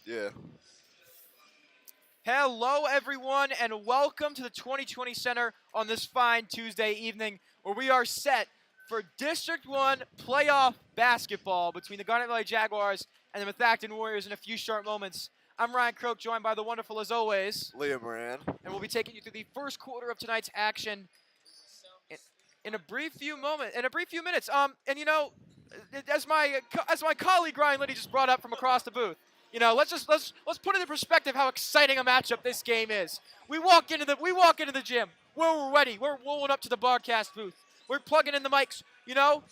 Yeah. Hello, everyone, and welcome to the 2020 Center on this fine Tuesday evening, where we are set for District 1 playoff basketball between the Garnet Valley Jaguars and the Methacton Warriors in a few short moments. I'm Ryan Croak, joined by the wonderful, as always, Liam Moran. and we'll be taking you through the first quarter of tonight's action in a brief few minutes. And you know, as my colleague Ryan Liddy just brought up from across the booth, you know, let's put into perspective how exciting a matchup this game is. We walk into the gym. We're ready. We're rolling up to the broadcast booth. We're plugging in the mics. You know,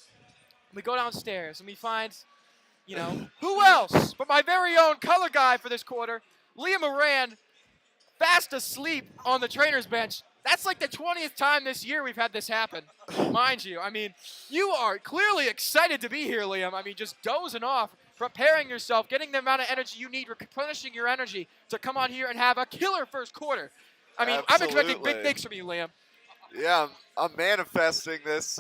we go downstairs and we find, you know, who else but my very own color guy for this quarter, Liam Moran, fast asleep on the trainer's bench. That's like the 20th time this year we've had this happen, mind you. I mean, you are clearly excited to be here, Liam. I mean, just dozing off, preparing yourself, getting the amount of energy you need, replenishing your energy to come on here and have a killer first quarter. I mean, I'm expecting big things from you, Liam. Yeah, I'm manifesting this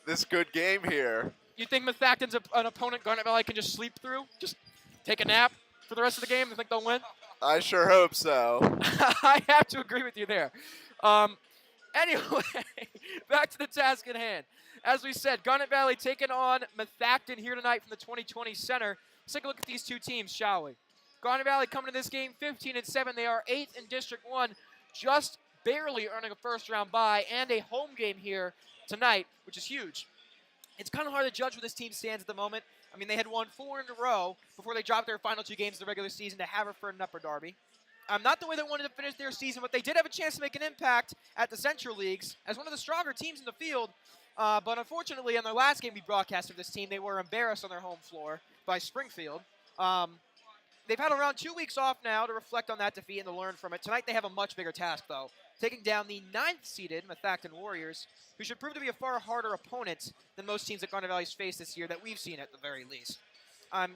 this good game here. You think Methacton's an opponent Garnet Valley can just sleep through? Just take a nap for the rest of the game and think they'll win? I sure hope so. I have to agree with you there. Anyway, back to the task at hand. As we said, Garnet Valley taking on Methacton here tonight from the 2020 Center. Let's take a look at these two teams, shall we? Garnet Valley coming to this game 15-7. They are 8th in District 1, just barely earning a first-round bye and a home game here tonight, which is huge. It's kind of hard to judge where this team stands at the moment. I mean, they had won 4 in a row before they dropped their final 2 games of the regular season to Haverford and Upper Darby. Not the way they wanted to finish their season, but they did have a chance to make an impact at the Central Leagues as one of the stronger teams in the field. But unfortunately, on their last game we broadcasted this team, they were embarrassed on their home floor by Springfield. They've had around 2 weeks off now to reflect on that defeat and to learn from it. Tonight they have a much bigger task, though, taking down the 9th-seeded Methacton Warriors, who should prove to be a far harder opponent than most teams that Garnet Valley's faced this year that we've seen at the very least.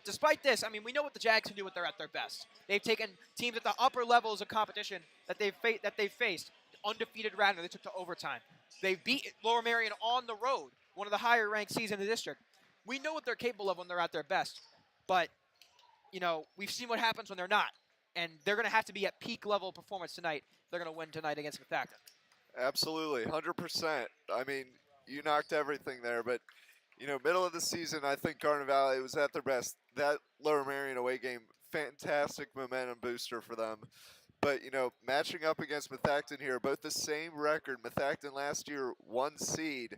Despite this, I mean, we know what the Jags can do when they're at their best. They've taken teams at the upper levels of competition that they've faced, undefeated Radnor. They took to overtime. They beat Lower Marion on the road, one of the higher-ranked seeds in the district. We know what they're capable of when they're at their best, but you know, we've seen what happens when they're not, and they're going to have to be at peak level performance tonight. They're going to win tonight against Methacton. Absolutely, 100%. I mean, you knocked everything there, but you know, middle of the season, I think Garnet Valley was at their best. That Lower Marion away game, fantastic momentum booster for them. But, you know, matching up against Methacton here, both the same record. Methacton last year, 1 seed.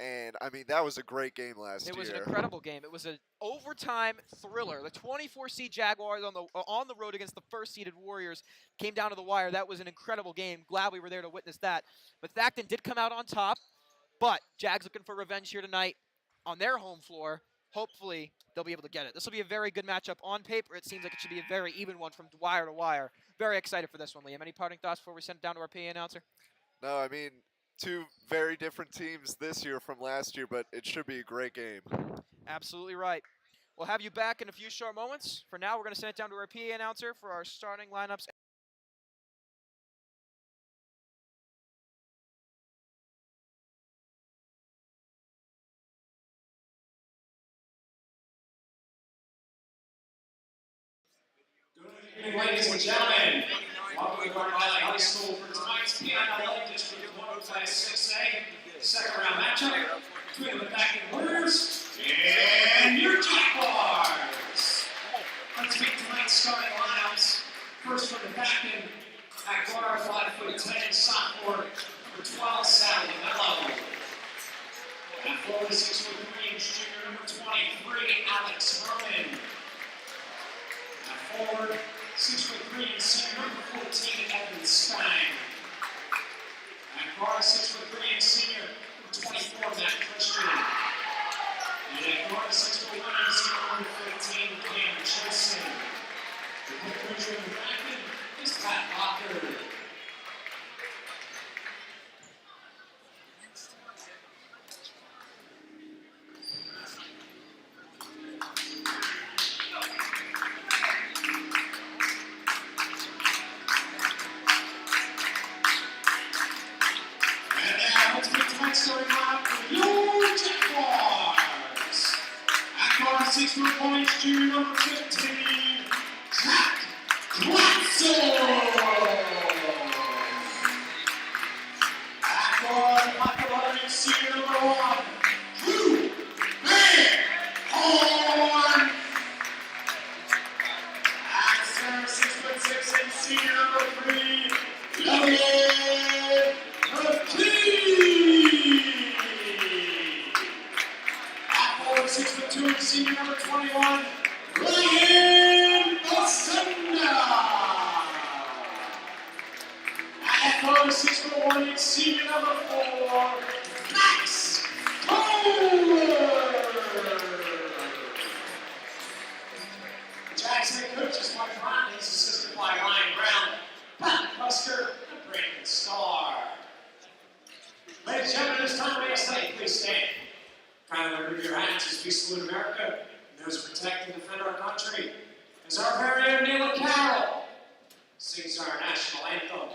And, I mean, that was a great game last year. It was an incredible game. It was an overtime thriller. The 24-seed Jaguars on the road against the first-seeded Warriors came down to the wire. That was an incredible game. Glad we were there to witness that. Methacton did come out on top, but Jags looking for revenge here tonight on their home floor. Hopefully, they'll be able to get it. This will be a very good matchup on paper. It seems like it should be a very even one from wire to wire. Very excited for this one, Liam. Any parting thoughts before we send it down to our PA announcer? No, I mean, 2 very different teams this year from last year, but it should be a great game. Absolutely right. We'll have you back in a few short moments. For now, we're going to send it down to our PA announcer for our starting lineups. Good evening, ladies and gentlemen. Welcome to Garnet Valley High School for tonight's PIL District 1 Class 6A second round matchup between the Methacton Warriors and your Jaguars. Let's meet tonight's starting lineups. First for Methacton, at guard 5'10", sophomore, number 12, Sally Mello. At forward, 6'3", junior, number 23, Alex Herman. At forward, 6'3", senior number 14, Evan Stein. At guard, 6'3", senior number 24, Matt Christian. And at guard, 6'1", senior number 15, Cam Chilson. The head coach of Methacton is Pat Locker. Starting lineup for your Jaguars. At guard, 6'1", junior number 15, Zach Backboard, popular senior number 1, Drew Horn. At center, 6'6" and senior number 3, Elliot McKee. At forward, 6'2" and senior number 21, Ryan Osunda. At forward, 6'1" and senior number 4, Max Kohler. The Jags head coach is Mike Garnet, assisted by Ryan Brown, Pat Custer, and Brandon Starr. Ladies and gentlemen, it's time to say, please stand. Kindly remove your hats as we salute America, and those who protect and defend our country. As our very own Neil Carroll sings our national anthem.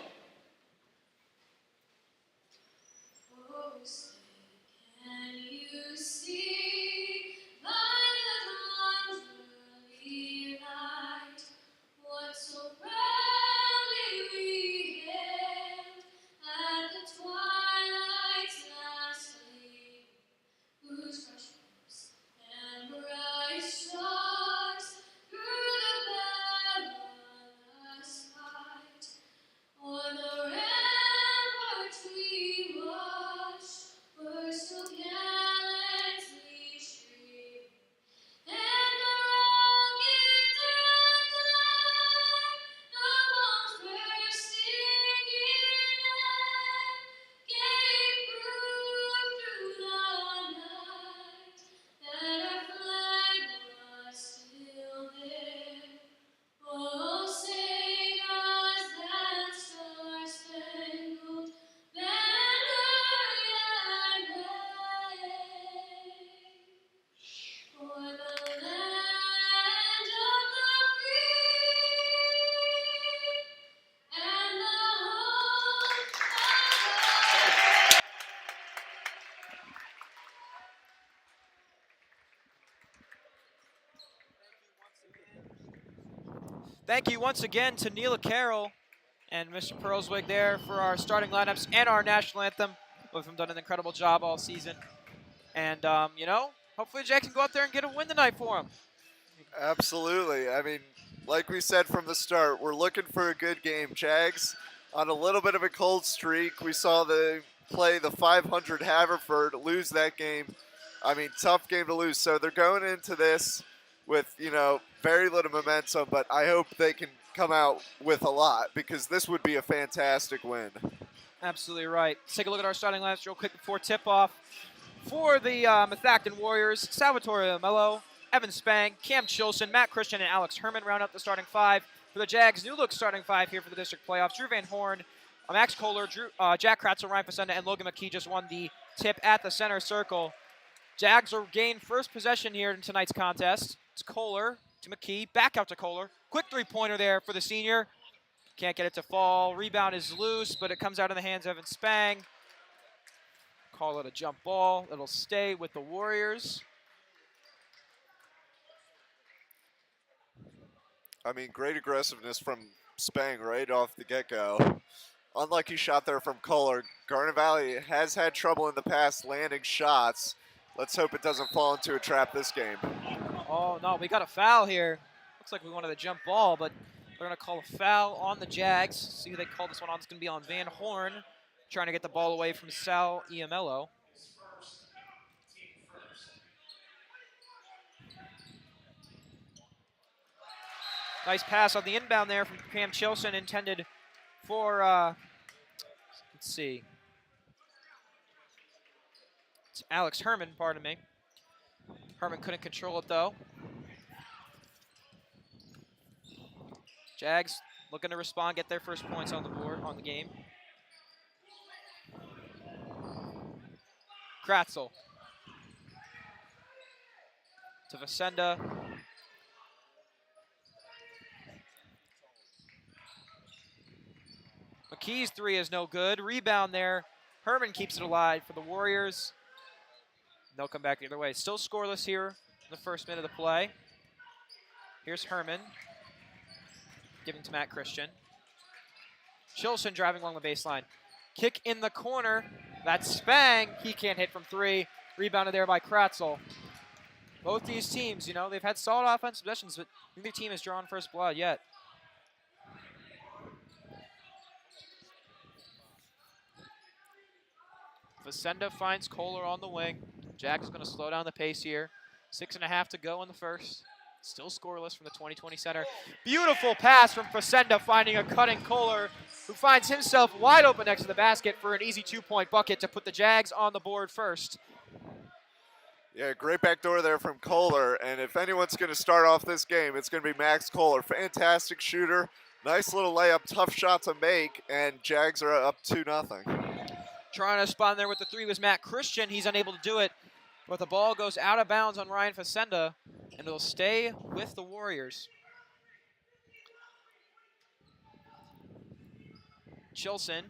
Oh, say, can you see by the dawn's early light what so proudly we hailed at the twilight's last gleam, whose fresh hopes and bright stars through the perilous fight o'er the ramparts we watched were so gallantly streamed, and the rocket declared, the bombs bursting in air, gave proof through the night that our flag was still there. Oh, say does that star-spangled banner yet wave for the land of the free and the home of the Thank you once again to Neela Carroll and Mr. Perlswig there for our starting lineups and our national anthem. Both of them done an incredible job all season. And, you know, hopefully Jack can go out there and get a win tonight for them. Absolutely. I mean, like we said from the start, we're looking for a good game. Jags on a little bit of a cold streak. We saw them play the 500 Haverford, lose that game. I mean, tough game to lose. So they're going into this with, you know, very little momentum, but I hope they can come out with a lot because this would be a fantastic win. Absolutely right. Let's take a look at our starting lineups real quick before tip-off. For the Methacton Warriors, Salvatore Mello, Evan Spang, Cam Chilson, Matt Christian, and Alex Herman round up the starting 5. For the Jags, new look starting 5 here for the district playoffs. Drew Van Horn, Max Kohler, Jack Kratzel, Ryan Facenda, and Logan McKee just won the tip at the center circle. Jags will gain first possession here in tonight's contest. It's Kohler to McKee, back out to Kohler. Quick three-pointer there for the senior. Can't get it to fall. Rebound is loose, but it comes out in the hands of Evan Spang. Call it a jump ball. It'll stay with the Warriors. I mean, great aggressiveness from Spang right off the get-go. Unlucky shot there from Kohler. Garnet Valley has had trouble in the past landing shots. Let's hope it doesn't fall into a trap this game. Oh, no, we got a foul here. Looks like we wanted a jump ball, but they're going to call a foul on the Jags. See who they call this one on. It's going to be on Van Horn, trying to get the ball away from Sal Iamello. Nice pass on the inbound there from Cam Chilson, intended for, let's see. It's Alex Herman, pardon me. Herman couldn't control it, though. Jags looking to respond, get their first points on the board, on the game. Kratzel. To Facenda. McKee's three is no good. Rebound there. Herman keeps it alive for the Warriors. They'll come back the other way. Still scoreless here in the first minute of play. Here's Herman. giving to Matt Christian. Chilson driving along the baseline. Kick in the corner. That's Spang. He can't hit from 3. Rebounded there by Kratzel. Both these teams, you know, they've had solid offensive possessions, but neither team has drawn first blood yet. Facenda finds Kohler on the wing. Jack is going to slow down the pace here. 6.5 to go in the first. Still scoreless from the 2020 center. Beautiful pass from Facenda, finding a cutting Kohler, who finds himself wide open next to the basket for an easy 2-point bucket to put the Jags on the board first. Yeah, great backdoor there from Kohler, and if anyone's going to start off this game, it's going to be Max Kohler. Fantastic shooter, nice little layup, tough shot to make, and Jags are up 2-0. Trying to respond there with the 3 was Matt Christian. He's unable to do it, but the ball goes out of bounds on Ryan Facenda, and it'll stay with the Warriors. Chilson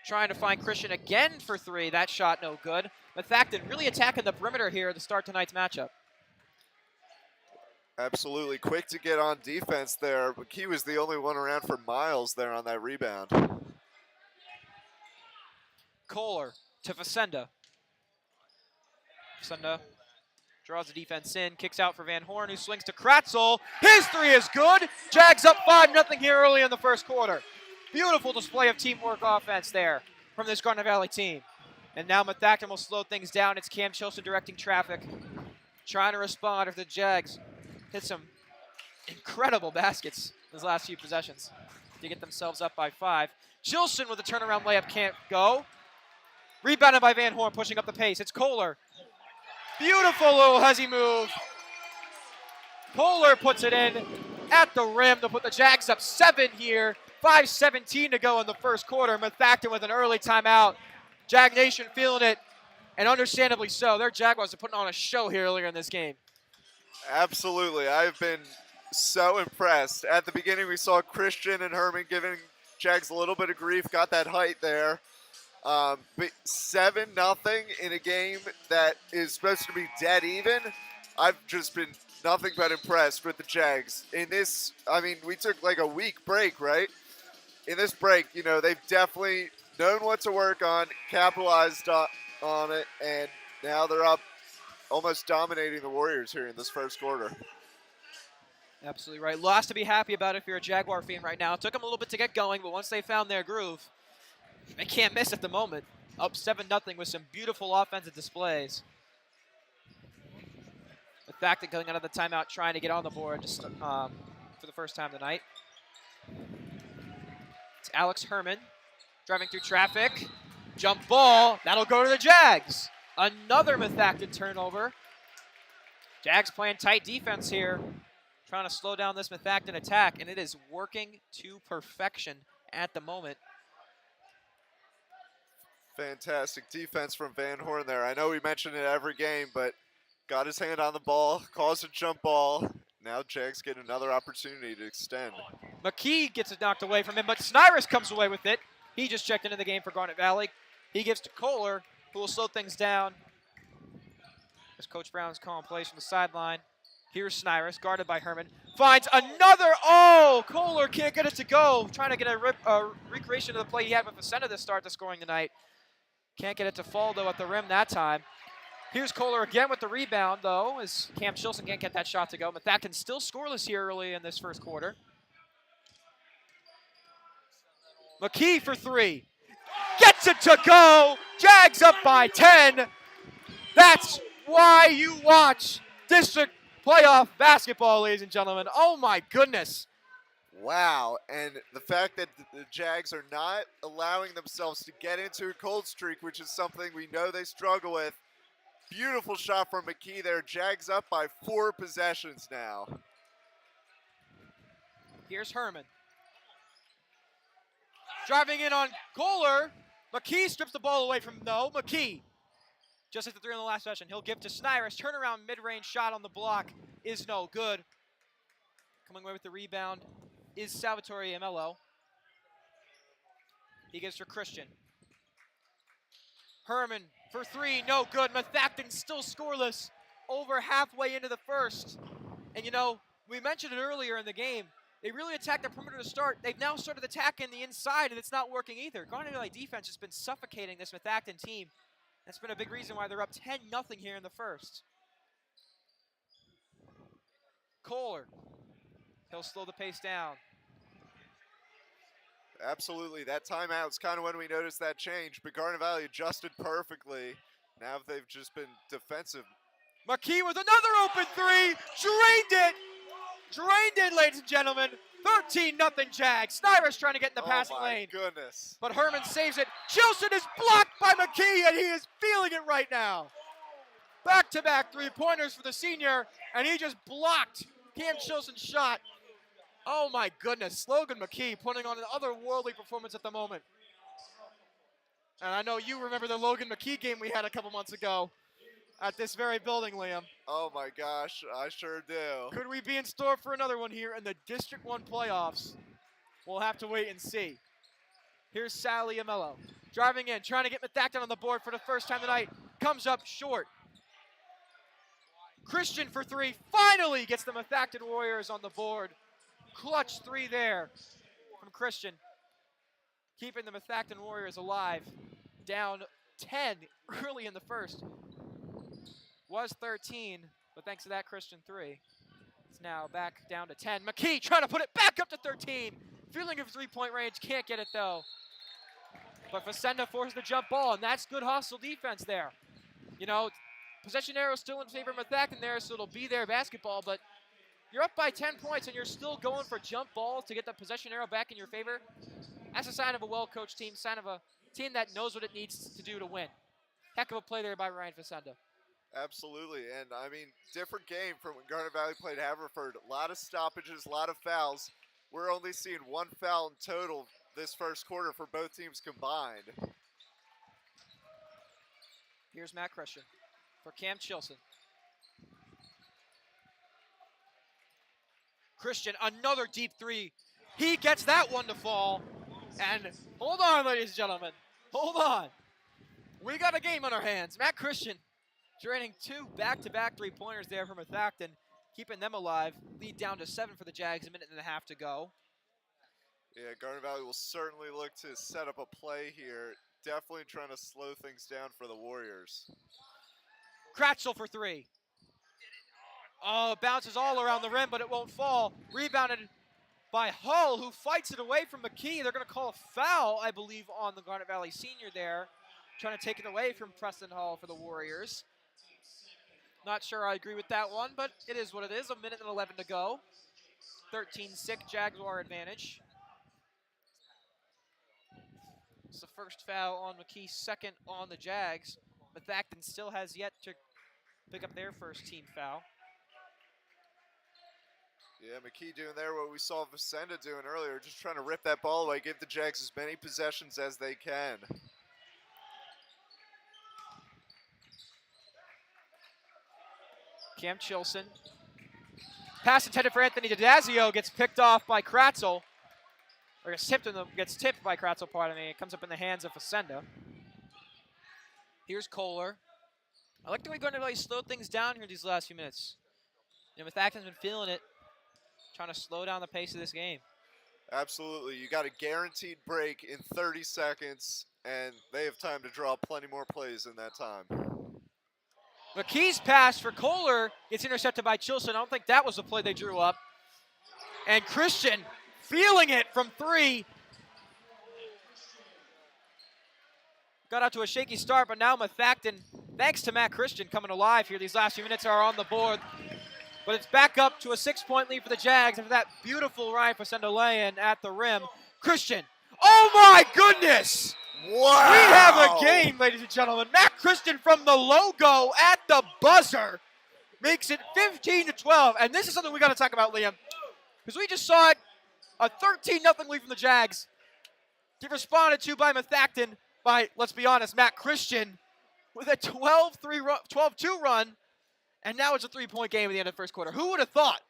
trying to find Christian again for 3. That shot no good. Methacton really attacking the perimeter here to start tonight's matchup. Absolutely quick to get on defense there. McKee was the only one around for miles there on that rebound. Kohler to Facenda. Facenda draws the defense in, kicks out for Van Horn, who swings to Kratzel. His 3 is good. Jags up 5-0 here early in the first quarter. Beautiful display of teamwork offense there from this Garnet Valley team. And now Methacton will slow things down. It's Cam Chilson directing traffic, trying to respond if the Jags hit some incredible baskets those last few possessions to get themselves up by 5. Chilson with a turnaround layup can't go. Rebounded by Van Horn, pushing up the pace. It's Kohler. Beautiful little hezzy move. Kohler puts it in at the rim to put the Jags up 7 here. 5:17 to go in the first quarter. Methacton with an early timeout. Jag Nation feeling it, and understandably so. Their Jaguars are putting on a show here earlier in this game. Absolutely. I've been so impressed. At the beginning, we saw Christian and Herman giving Jags a little bit of grief, got that height there. But 7-0 in a game that is supposed to be dead even. I've just been nothing but impressed with the Jags. In this, I mean, we took like a week break, right? In this break, you know, they've definitely known what to work on, capitalized on it, and now they're up almost dominating the Warriors here in this first quarter. Absolutely right. Lots to be happy about if you're a Jaguar fan right now. It took them a little bit to get going, but once they found their groove, they can't miss at the moment. Up 7-0 with some beautiful offensive displays. The fact that going out of the timeout trying to get on the board just for the first time tonight. It's Alex Herman driving through traffic. Jump ball. That'll go to the Jags. Another Methacton turnover. Jags playing tight defense here, trying to slow down this Methacton attack, and it is working to perfection at the moment. Fantastic defense from Van Horn there. I know we mention it every game, but got his hand on the ball, caused a jump ball. Now Jags get another opportunity to extend. McKee gets it knocked away from him, but Snyrus comes away with it. He just checked into the game for Garnet Valley. He gives to Kohler, who will slow things down. As Coach Brown's calling plays from the sideline. Here's Snyrus, guarded by Herman. Finds another, Kohler can't get it to go. Trying to get a recreation of the play he had with Facenda to start the scoring tonight. Can't get it to fall, though, at the rim that time. Here's Kohler again with the rebound, though, as Cam Chilson can't get that shot to go. Methacton still scoreless here early in this first quarter. McKee for 3. Gets it to go. Jags up by 10. That's why you watch district playoff basketball, ladies and gentlemen. Oh, my goodness. Wow, and the fact that the Jags are not allowing themselves to get into a cold streak, which is something we know they struggle with. Beautiful shot from McKee there. Jags up by 4 possessions now. Here's Herman. Driving in on Kohler. McKee strips the ball away from McKee. Just hit the 3 in the last session. He'll give to Snyrus. Turnaround mid-range shot on the block is no good. Coming away with the rebound is Salvatore Amello. He gives for Christian. Herman for 3, no good. Methacton still scoreless over halfway into the first. And you know, we mentioned it earlier in the game, They really attacked the perimeter to start. They've now started attacking the inside, and it's not working either. Garnet Valley defense has been suffocating this Methacton team. That's been a big reason why they're up 10-0 here in the first. Kohler. He'll slow the pace down. Absolutely. That timeout's kind of when we noticed that change, but Garnet Valley adjusted perfectly. Now they've just been defensive. McKee with another open three. Drained it. Drained it, ladies and gentlemen. 13-0 Jags. Snyder's trying to get in the passing lane. Oh, my goodness. But Herman saves it. Chilson is blocked by McKee, and he is feeling it right now. Back-to-back three-pointers for the senior, and he just blocked Cam Chilson's shot. Oh, my goodness. Logan McKee putting on an otherworldly performance at the moment. And I know you remember the Logan McKee game we had a couple months ago at this very building, Liam. Oh, my gosh. I sure do. Could we be in store for another one here in the District 1 playoffs? We'll have to wait and see. Here's Sally Amello. Driving in, trying to get Methacton on the board for the first time tonight. Comes up short. Christian for three. Finally gets the Methacton Warriors on the board. Clutch three there from Christian. Keeping the Methacton Warriors alive. Down 10 early in the first. Was 13, but thanks to that Christian three, it's now back down to 10. McKee trying to put it back up to 13. Feeling of three-point range, can't get it though. But Facenda forces the jump ball, and that's good hostile defense there. You know, possession arrow still in favor of Methacton there, so it'll be their basketball, but you're up by 10 points and you're still going for jump balls to get the possession arrow back in your favor. That's a sign of a well-coached team, sign of a team that knows what it needs to do to win. Heck of a play there by Ryan Facenda. Absolutely, and I mean, different game from when Garnet Valley played Haverford. A lot of stoppages, a lot of fouls. We're only seeing one foul in total this first quarter for both teams combined. Here's Matt Christian for Cam Chilson. Christian, another deep three. He gets that one to fall. And hold on, ladies and gentlemen. Hold on. We got a game on our hands. Matt Christian draining two back-to-back three-pointers there from Methacton, keeping them alive. Lead down to 7 for the Jags, a minute and a half to go. Yeah, Garnet Valley will certainly look to set up a play here. Definitely trying to slow things down for the Warriors. Kratzel for three. Oh, it bounces all around the rim, but it won't fall. Rebounded by Hull, who fights it away from McKee. They're going to call a foul, I believe, on the Garnet Valley senior there. Trying to take it away from Preston Hull for the Warriors. Not sure I agree with that one, but it is what it is. A minute and 11 to go. 13-6 Jaguar advantage. It's the first foul on McKee, second on the Jags. Methacton still has yet to pick up their first team foul. Yeah, McKee doing there what we saw Vicenda doing earlier, just trying to rip that ball away, give the Jags as many possessions as they can. Cam Chilson. Pass intended for Anthony DiDazio, gets picked off by Kratzel. Or gets tipped by Kratzel, pardon me. It comes up in the hands of Facenda. Here's Kohler. I like the way Garnet Valley slowed things down here these last few minutes. You know, Methacton's been feeling it, trying to slow down the pace of this game. Absolutely. You got a guaranteed break in 30 seconds, and they have time to draw plenty more plays in that time. McKee's pass for Kohler gets intercepted by Chilson. I don't think that was the play they drew up. And Christian feeling it from three. Got out to a shaky start, but now Methacton, thanks to Matt Christian coming alive here, these last few minutes are on the board. But it's back up to a 6-point lead for the Jags after that beautiful Ryan Facenda lay-in at the rim. Christian, oh my goodness! Wow! We have a game, ladies and gentlemen. Matt Christian from the logo at the buzzer makes it 15-12. And this is something we got to talk about, Liam, because we just saw it, a 13-0 lead from the Jags. Get responded to by Methacton by, let's be honest, Matt Christian with a 12-2 run. And now it's a 3-point game at the end of the first quarter. Who would have thought?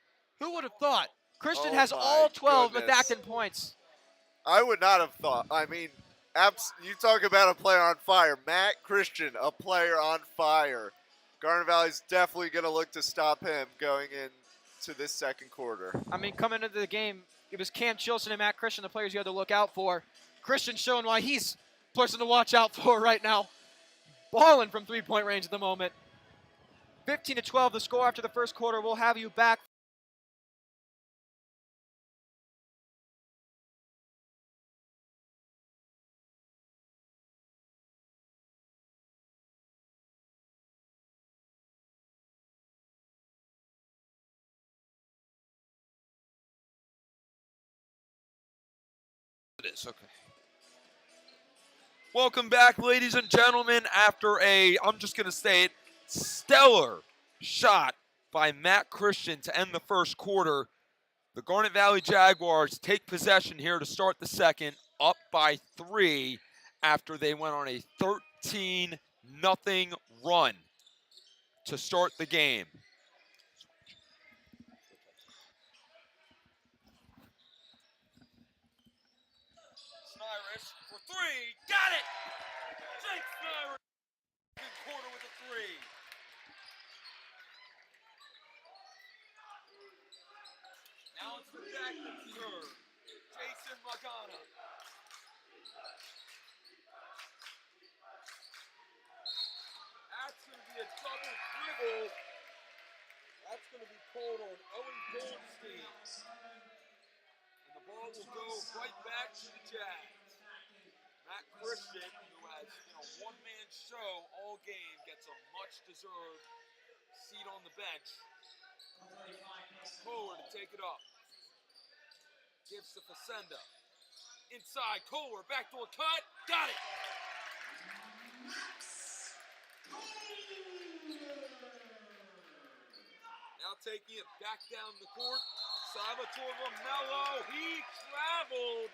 Who would have thought? Christian has all 12 Methacton points. I would not have thought. I mean, you talk about a player on fire. Matt Christian, a player on fire. Garnet Valley's definitely going to look to stop him going into this second quarter. I mean, coming into the game, It was Cam Chilson and Matt Christian, the players you had to look out for. Christian showing why he's the person to watch out for right now. Balling from three-point range at the moment. 15-12 the score after the first quarter. We'll have you back. It is, okay. Welcome back, ladies and gentlemen, after I'm just going to say it, stellar shot by Matt Christian to end the first quarter. The Garnet Valley Jaguars take possession here to start the second, up by 3 after they went on a 13-0 run to start the game. Snyrus for 3, got it! Jake Snyrus, second quarter with a 3. Now it's the Methacton serve. Jason Magana. That's going to be a double dribble. That's going to be pulled on Owen Goldstein. And the ball will go right back to the Jags. Matt Christian, who has one-man show all game, gets a much-deserved seat on the bench. Kohler to take it up. Gives to Facenda. Inside, Kohler, backdoor cut. Got it! Now taking it back down the court. Salvatore Lamello, he traveled.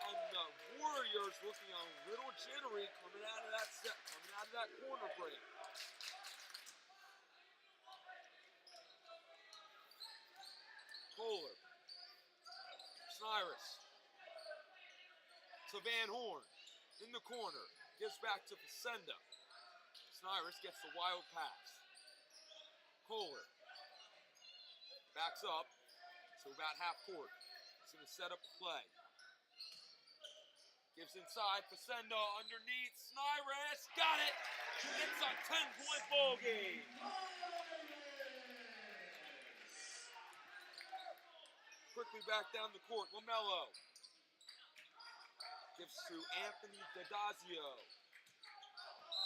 And the Warriors looking a little jittery coming out of that corner break. Kohler. Snyrus. To Van Horn. In the corner. Gives back to Facenda. Snyrus gets the wild pass. Kohler. Backs up. So about half court. He's going to set up a play. Gives inside. Facenda underneath. Snyrus. Got it. It's a 10-point ball game. Quickly back down the court. Lamello. Gives to Anthony Dadazio.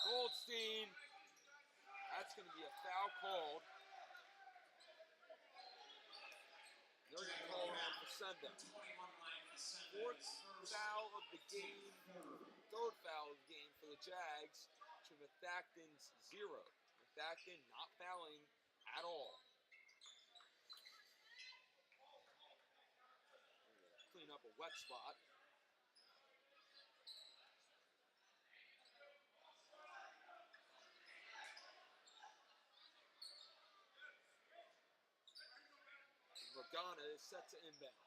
Goldstein. That's going to be a foul called. They're going to call on Facenda. Fourth foul of the game. Third foul of the game for the Jags to Methacton's 0. Methacton not fouling at all. Clean up a wet spot. Garnet is set to inbound.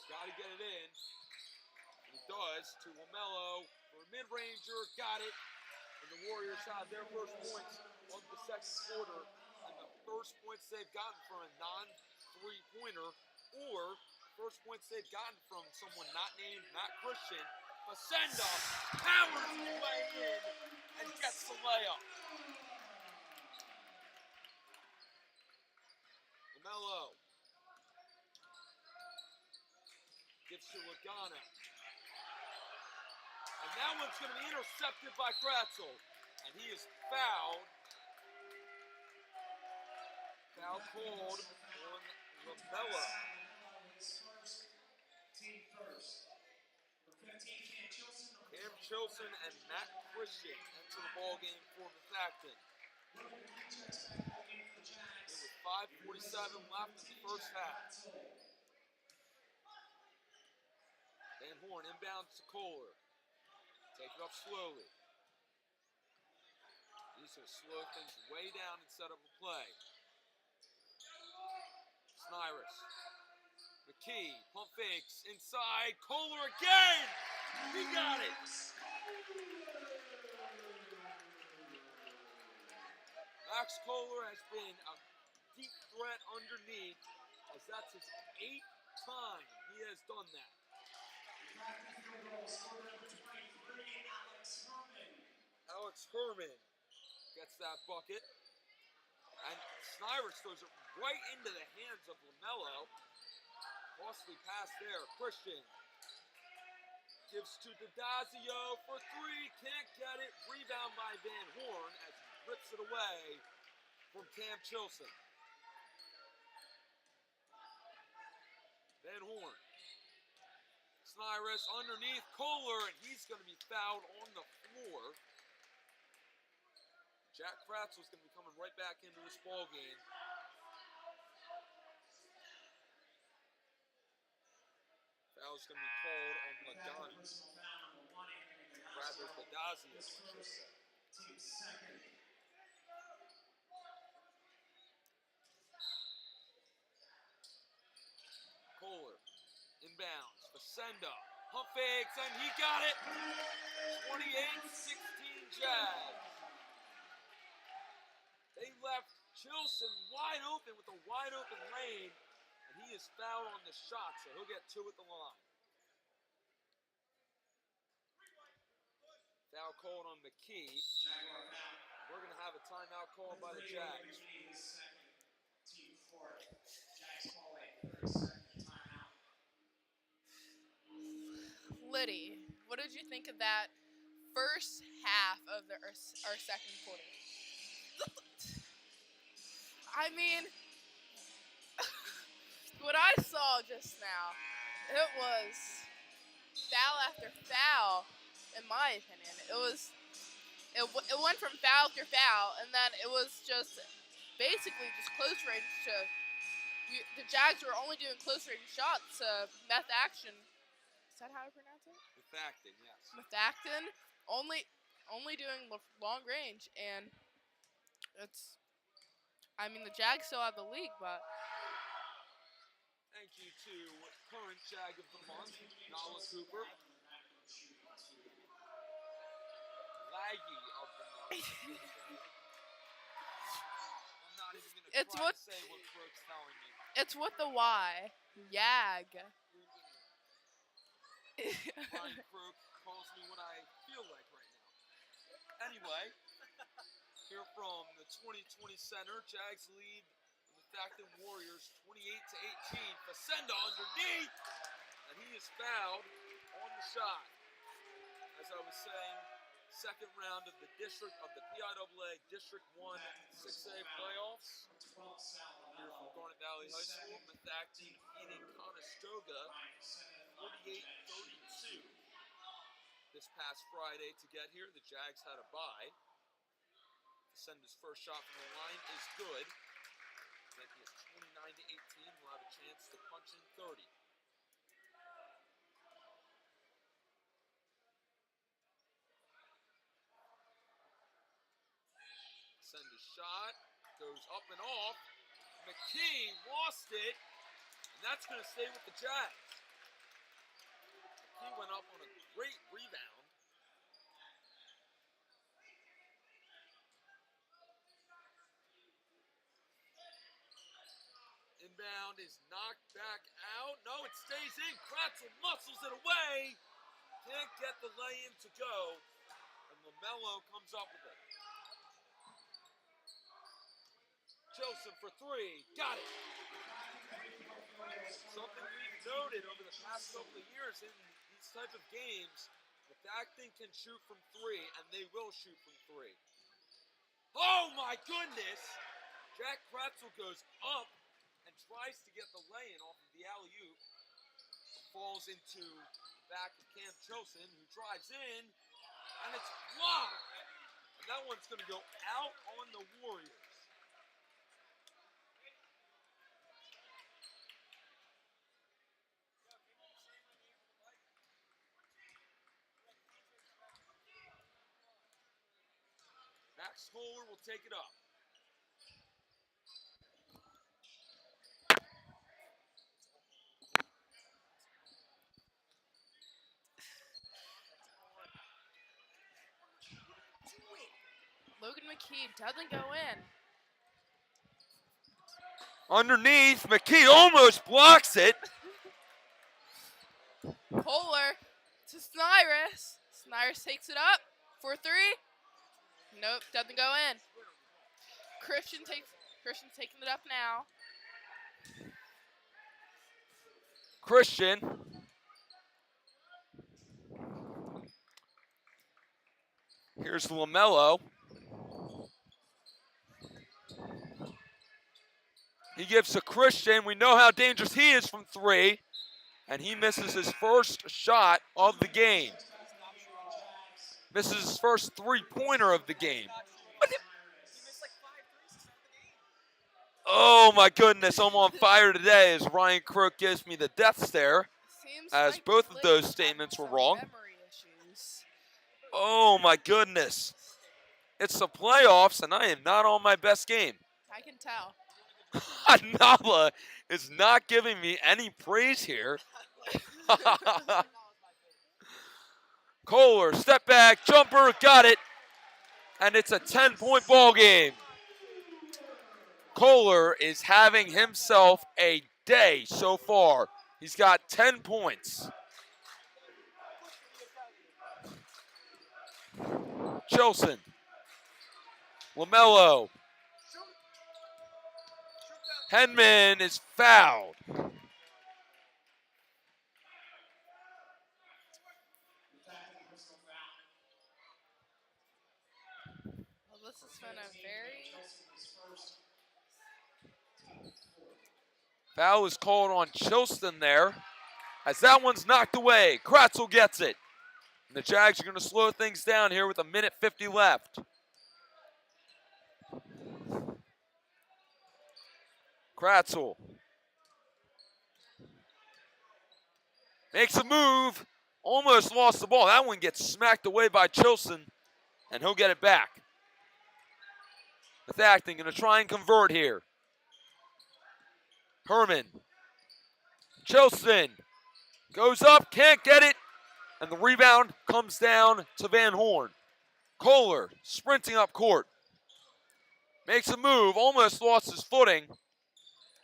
Got to get it in. And he does to Lamello for a mid-ranger. Got it. And the Warriors have their first points of the second quarter. And the first points they've gotten from a non-three-pointer, or first points they've gotten from someone not named Matt Christian. Facenda powers his way in and gets the layup. Lamello gives to Lagana. And that one's going to be intercepted by Kratzel. And he is fouled. Foul called on Lamello. Cam Chilson and Matt Christian enter the ball game for Methacton. With 5:47 left in the first half. Van Horn inbounds to Kohler. Take it up slowly. He's going to slow things way down and set up a play. Snyrus. McKee, pump fakes, inside. Kohler again! He got it! Max Kohler has been a deep threat underneath, as that's his 8th time he has done that. Alex Herman gets that bucket. And Snivers throws it right into the hands of LaMelo. Costly pass there. Christian gives to Dadazio for 3. Can't get it. Rebound by Van Horn as he rips it away from Cam Chilson. Van Horn. Snivers underneath Kohler, and he's going to be fouled on the floor. Jack Kratzel's going to be coming right back into this ball game. Foul's going to be called on Ladani. Rather, Dadazio, I should say. Kohler, inbounds, Facenda, pump fakes, and he got it! 28-16 Jags. They left Chilson wide open with a wide open lane, and he is fouled on the shot, so he'll get 2 at the line. Foul called on McKee. We're going to have a timeout called by the Jags. Team fourth. Jags call a 30-second timeout. Liddy, what did you think of that first half of our second quarter? I mean, what I saw just now, it was foul after foul, in my opinion. It went from foul after foul, and then it was just basically just close range to. The Jags were only doing close range shots to Methacton. Is that how I pronounce it? Methacton, yes. Methacton, only doing long range, and it's. I mean, the Jags still have the league, but. Thank you to current Jag of the month, Nala Cooper. Laggy of the month. I'm not even going to try to say what Brooke's telling me. It's with the Y. Yag. Brian Crook calls me what I feel like right now. Anyway, here from the 2020 Center, Jags lead the Methacton Warriors 28-18. Facenda underneath, and he is fouled on the shot. As I was saying, second round of the PIAA District 1 6A playoffs. Here from Garnet Valley High School, Methacton beating Conestoga 48-32. This past Friday to get here, the Jags had a bye. Facenda's first shot from the line is good. Making it 29-18. We'll have a chance to punch in 30. Facenda's shot goes up and off. McKee lost it, and that's going to stay with the Jags. He went up on a great rebound. Inbound is knocked back out. No, it stays in. Kratzel muscles it away. Can't get the lay-in to go. And LaMelo comes up with it. Chilson for 3. Got it. Something we've noted over the past couple of years in these type of games, Methacton can shoot from 3, and they will shoot from 3. Oh my goodness! Jack Kratzel goes up and tries to get the lay-in off of the alley-oop. Falls into the back of Cam Chilson, who drives in, and it's blocked. And that one's going to go out on the Warriors. Max Kohler will take it up. Logan McKee doesn't go in. Underneath, McKee almost blocks it. Kohler to Snyrus. Snyrus takes it up for 3. Nope, doesn't go in. Christian's taking it up now. Christian. Here's LaMelo. He gives to Christian. We know how dangerous he is from 3. And he misses his first shot of the game. Misses his first 3-pointer of the game. Oh my goodness, I'm on fire today as Ryan Crook gives me the death stare, as both of those statements were wrong. Oh my goodness. It's the playoffs and I am not on my best game. I can tell. Nala is not giving me any praise here. Kohler, step back, jumper, got it. And it's a 10-point ball game. Kohler is having himself a day so far. He's got 10 points. Chilson. LaMelo. Henman is fouled. Well, this has been a very... Foul is called on Chilston there, as that one's knocked away. Kratzel gets it. And the Jags are going to slow things down here with 1:50 left. Kratzel makes a move, almost lost the ball. That one gets smacked away by Chilson, and he'll get it back. Methacton going to try and convert here. Herman. Chilson goes up, can't get it, and the rebound comes down to Van Horn. Kohler sprinting up court. Makes a move, almost lost his footing.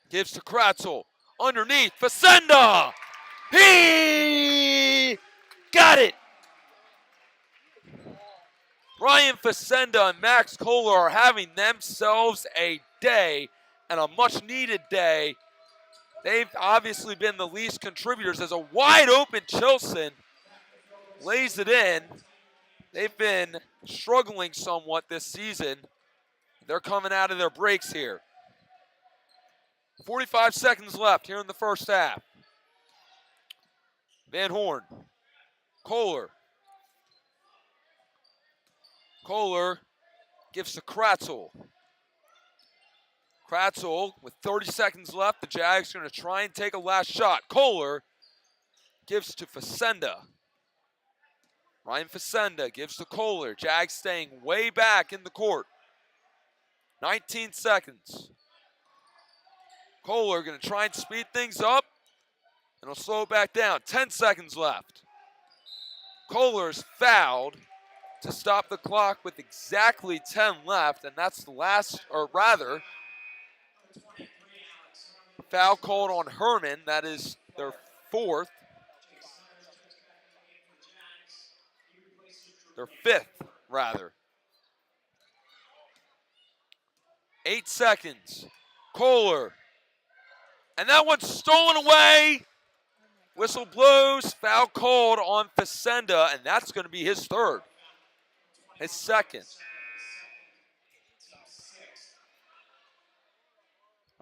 Gives to Kratzel. Underneath, Facenda! He got it! Ryan Facenda and Max Kohler are having themselves a day, and a much-needed day. They've obviously been the least contributors as a wide-open Chilson lays it in. They've been struggling somewhat this season. They're coming out of their breaks here. 45 seconds left here in the first half. Van Horn. Kohler. Kohler gives to Kratzel. Kratzel with 30 seconds left. The Jags are going to try and take a last shot. Kohler gives to Facenda. Ryan Facenda gives to Kohler. Jags staying way back in the court. 19 seconds. Kohler going to try and speed things up, and he'll slow it back down. 10 seconds left. Kohler's fouled to stop the clock with exactly 10 left, and that's the last, or rather, foul called on Herman. That is their 4th. Their 5th, rather. 8 seconds. Kohler. And that one's stolen away. Whistle blows. Foul called on Facenda, and that's going to be his 3rd. His 2nd.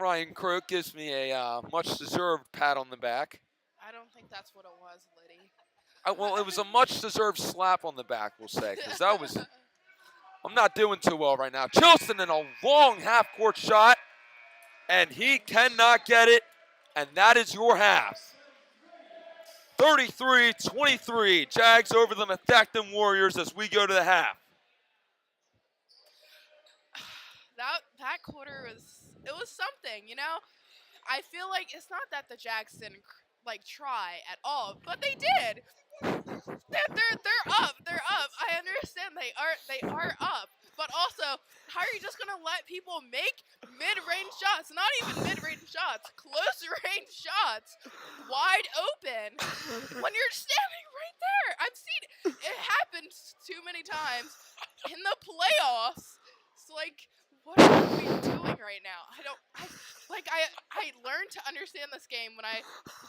Ryan Crook gives me a much-deserved pat on the back. I don't think that's what it was, Liddy. Well, it was a much-deserved slap on the back, we'll say, because that was... I'm not doing too well right now. Chilson in a long half-court shot, and he cannot get it, and that is your half. 33-23, Jags over the Methacton Warriors as we go to the half. That quarter was something, you know? I feel like it's not that the Jags didn't try at all, but they did. They're up. They're up. I understand they are up. But also, how are you just gonna let people make mid-range shots, not even mid-range shots, close-range shots, wide open when you're standing right there. I've seen it happen too many times in the playoffs. It's like, what are we doing right now? I learned to understand this game when I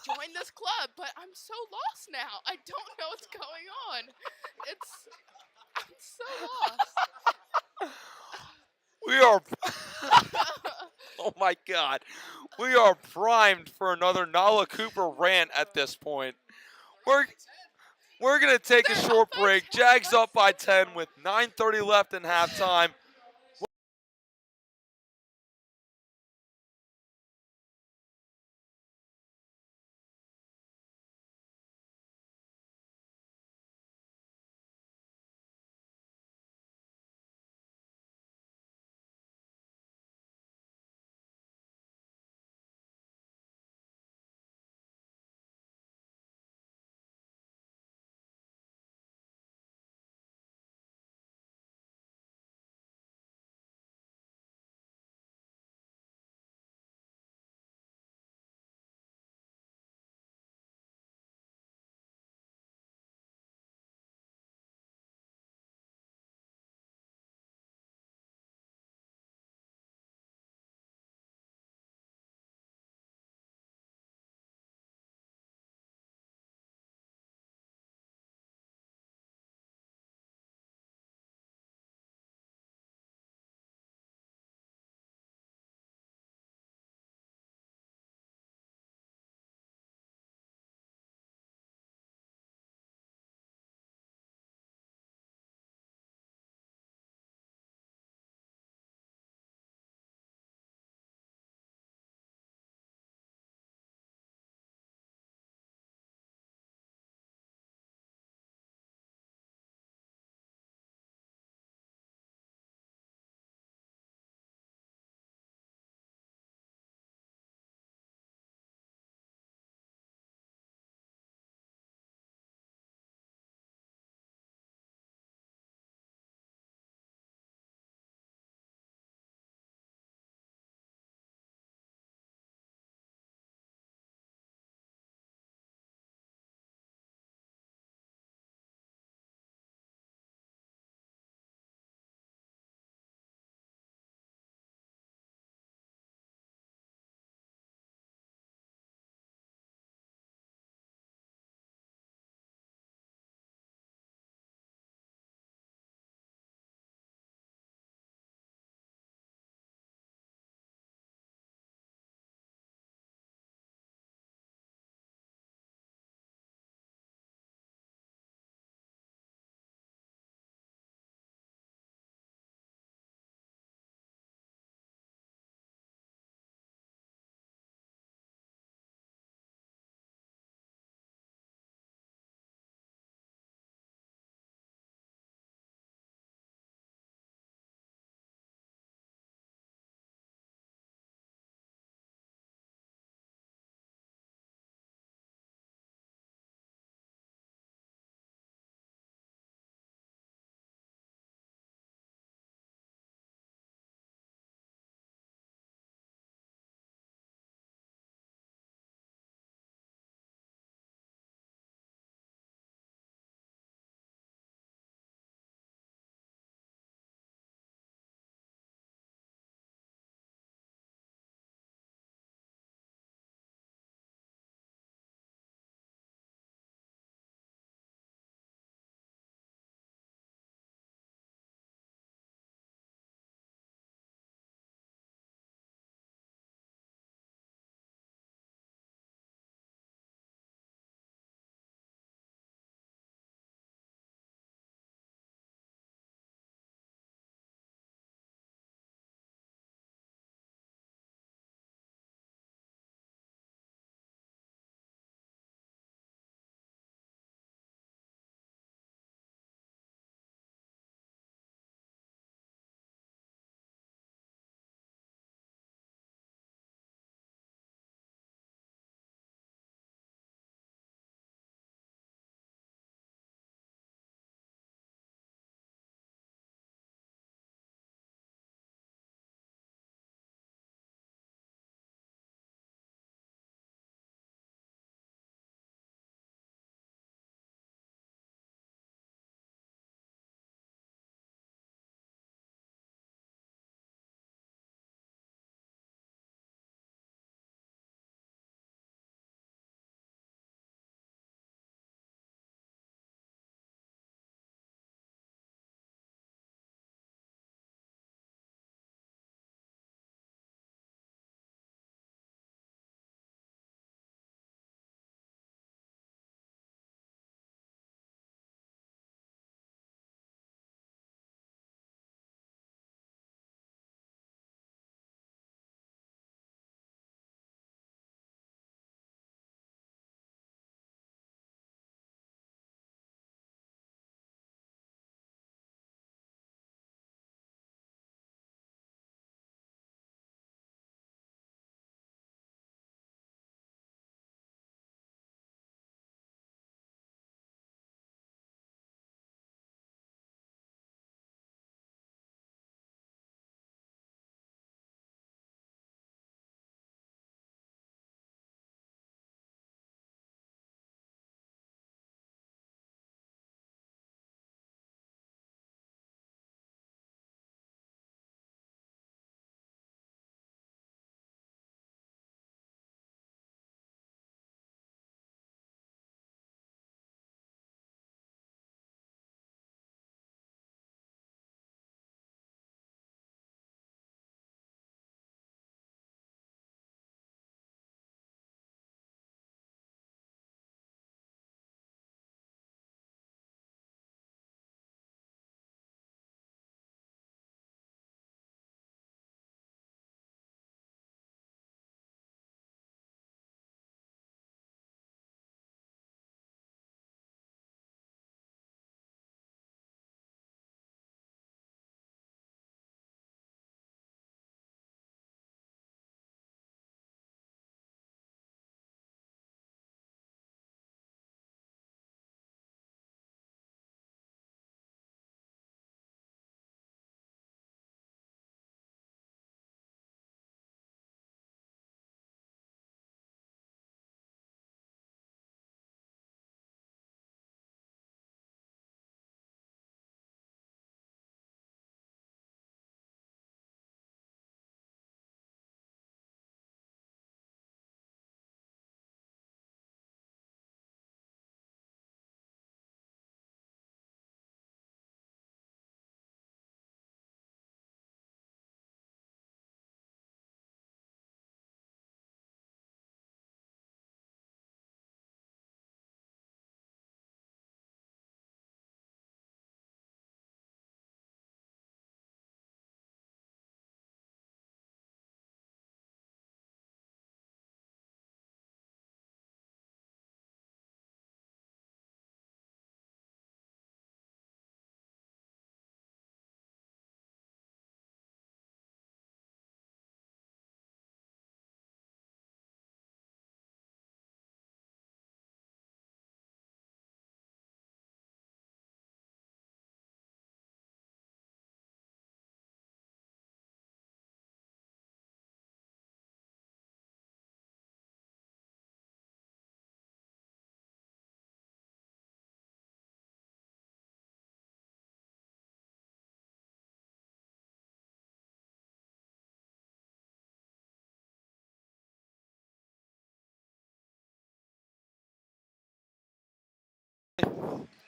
joined this club, but I'm so lost now. I don't know what's going on. I'm so lost. We are. Oh my God. We are primed for another Nala Cooper rant at this point. We're going to take a short break. Jags up by 10 with 9:30 left in halftime.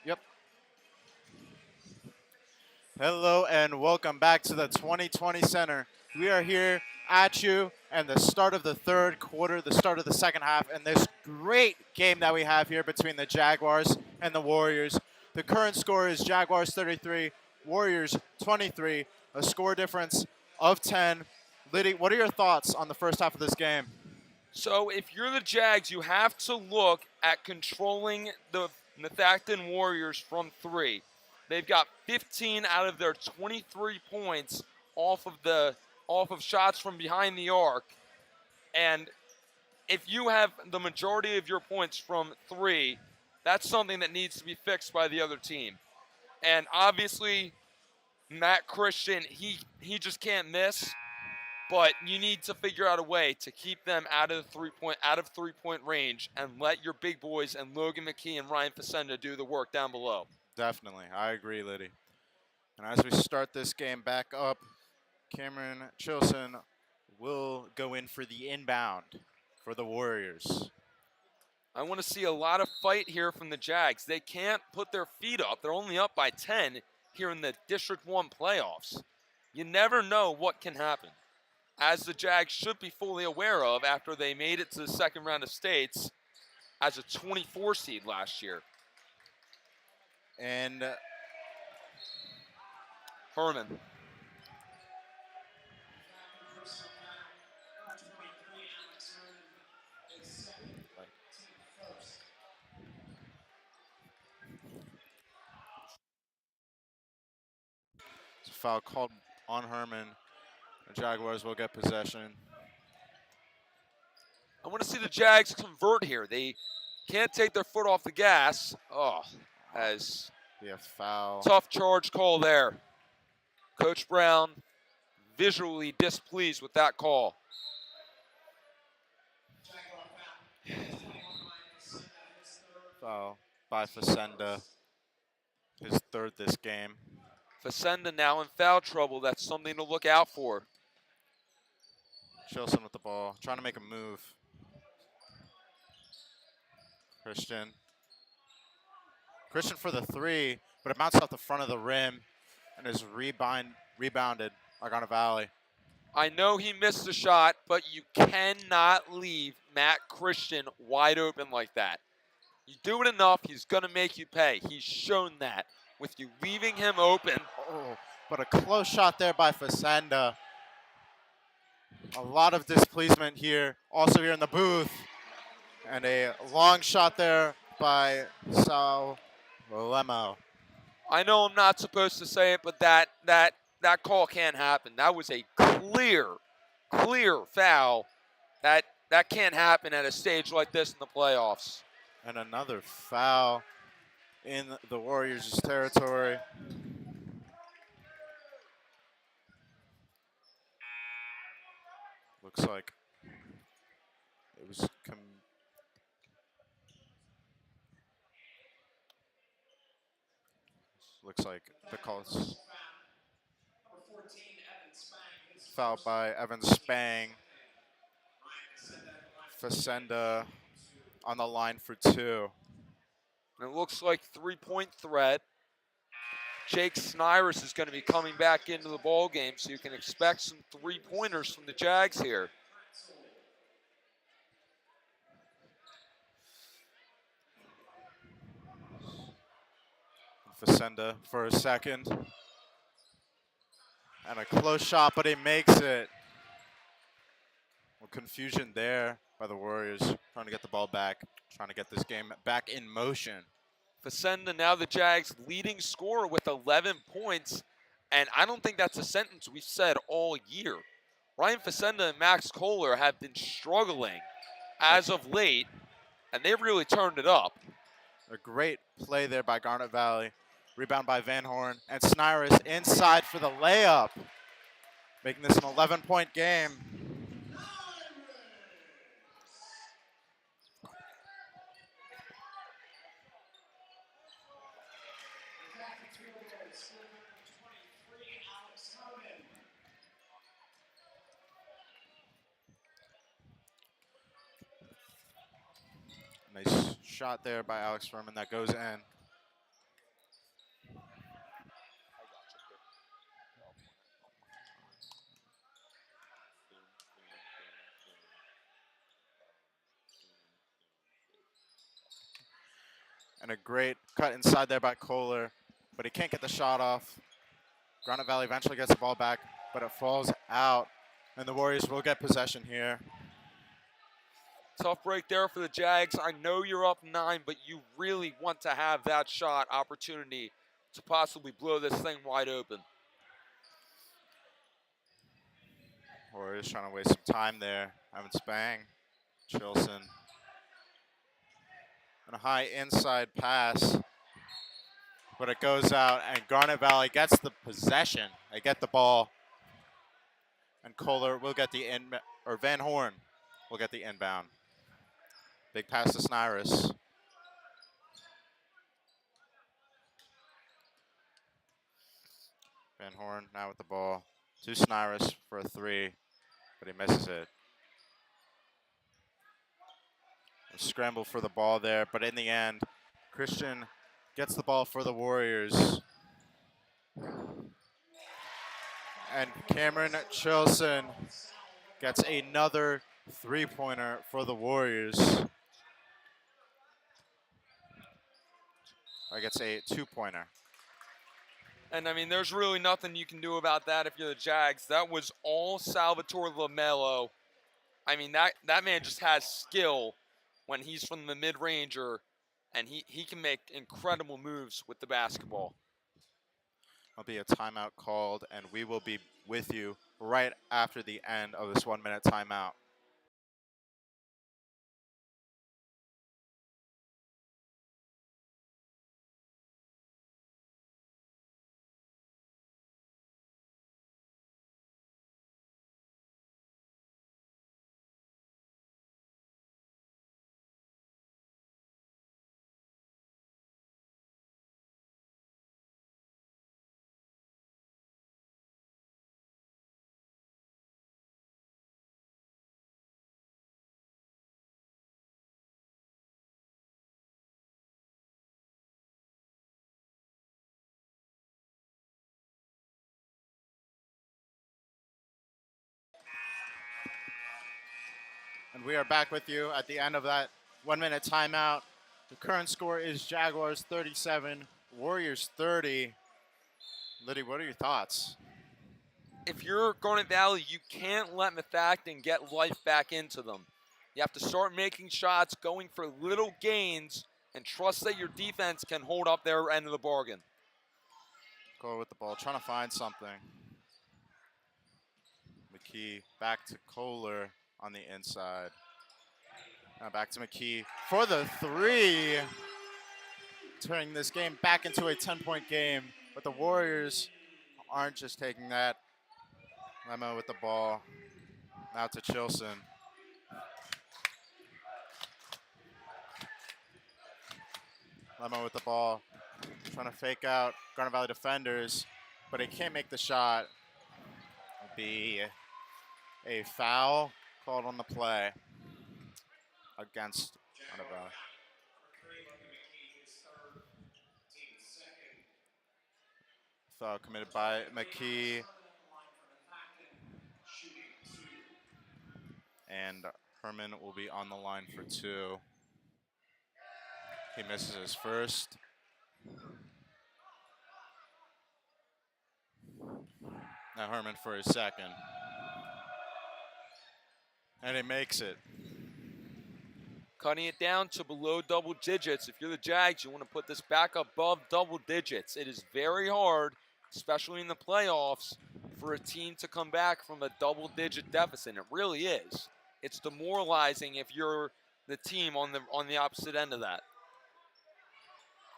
Yep. Hello and welcome back to the 2020 Center. We are here at you and the start of the third quarter, the start of the second half, and this great game that we have here between the Jaguars and the Warriors. The current score is Jaguars 33, Warriors 23, a score difference of 10. Liddy, what are your thoughts on the first half of this game? So if you're the Jags, you have to look at controlling the Methacton Warriors from 3. They've got 15 out of their 23 points off of shots from behind the arc. And if you have the majority of your points from 3, that's something that needs to be fixed by the other team. And obviously, Matt Christian, he just can't miss. But you need to figure out a way to keep them out of 3-point range and let your big boys and Logan McKee and Ryan Facenda do the work down below. Definitely. I agree, Liddy. And as we start this game back up, Cameron Chilson will go in for the inbound for the Warriors. I want to see a lot of fight here from the Jags. They can't put their feet up. They're only up by 10 here in the District 1 playoffs. You never know what can happen, as the Jags should be fully aware of after they made it to the second round of states as a 24 seed last year. And Herman. it's a foul called on Herman. The Jaguars will get possession. I want to see the Jags convert here. They can't take their foot off the gas. Oh, as Yeah, foul. tough charge call there. Coach Brown visually displeased with that call. Foul by Facenda. His third this game. Facenda now in foul trouble. That's something to look out for. Chilson with the ball, trying to make a move. Christian for the 3, but it mounts off the front of the rim and is rebounded by Garnet Valley. I know he missed the shot, but you cannot leave Matt Christian wide open like that. You do it enough, he's going to make you pay. He's shown that with you leaving him open. Oh, but a close shot there by Facenda. A lot of displeasement here, also here in the booth. And a long shot there by Sal Lemo. I know I'm not supposed to say it, but that call can't happen. That was a clear foul. That can't happen at a stage like this in the playoffs. And another foul in the Warriors' territory. Looks like it was looks like the call is foul by Evan Spang. Facenda on the line for 2. And it looks like 3-point threat. Jake Snyrus is going to be coming back into the ball game, so you can expect some 3-pointers from the Jags here. Facenda for a second. And a close shot, but he makes it. Well, confusion there by the Warriors, trying to get the ball back, trying to get this game back in motion. Facenda now the Jags' leading scorer with 11 points, and I don't think that's a sentence we've said all year. Ryan Facenda and Max Kohler have been struggling as of late, and they've really turned it up. A great play there by Garnet Valley. Rebound by Van Horn, and Snyrus inside for the layup, making this an 11-point game. Nice shot there by Alex Furman that goes in. And a great cut inside there by Kohler, but he can't get the shot off. Garnet Valley eventually gets the ball back, but it falls out. And the Warriors will get possession here. Tough break there for the Jags. I know you're up 9, but you really want to have that shot opportunity to possibly blow this thing wide open. Warriors trying to waste some time there. Evans Bang, Chilson. And a high inside pass, but it goes out, and Garnet Valley gets the possession. They get the ball, and Kohler will get the or Van Horn will get the inbound. Big pass to Snyrus. Van Horn now with the ball to Snyrus for a 3, but he misses it. A scramble for the ball there, but in the end, Christian gets the ball for the Warriors. And Cameron Chilson gets another 3-pointer for the Warriors. Or gets a 2-pointer. And I mean, there's really nothing you can do about that if you're the Jags. That was all Salvatore Lamelo. I mean, that man just has skill when he's from the mid-ranger, and he can make incredible moves with the basketball. There'll be a timeout called, and we will be with you right after the end of this 1-minute timeout. And we are back with you at the end of that 1-minute timeout. The current score is Jaguars 37, Warriors 30. Liddy, what are your thoughts? If you're Garnet Valley, you can't let Methacton get life back into them. You have to start making shots, going for little gains, and trust that your defense can hold up their end of the bargain. Go with the ball, trying to find something. McKee back to Kohler on the inside. Now back to McKee for the 3. Turning this game back into a 10-point game. But the Warriors aren't just taking that. Lemo with the ball. Now to Chilson. Lemo with the ball. Trying to fake out Garnet Valley defenders. But he can't make the shot. It'll be a foul called on the play against Garnet Valley. Foul committed by McKee. And Herman will be on the line for 2. He misses his first. Now Herman for his second. And he makes it. Cutting it down to below double digits. If you're the Jags, you want to put this back above double digits. It is very hard, especially in the playoffs, for a team to come back from a double-digit deficit. It really is. It's demoralizing if you're the team on the opposite end of that.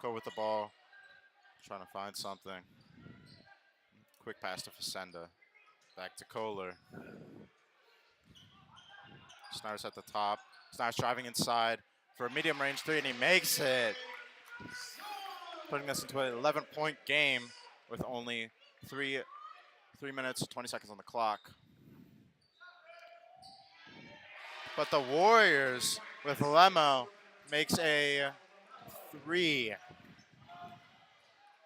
Go with the ball. Trying to find something. Quick pass to Facenda. Back to Kohler. Snars at the top. Snars driving inside for a medium range 3, and he makes it. Putting us into an 11-point game with only 3 minutes, 20 seconds on the clock. But the Warriors, with Lemo, makes a 3.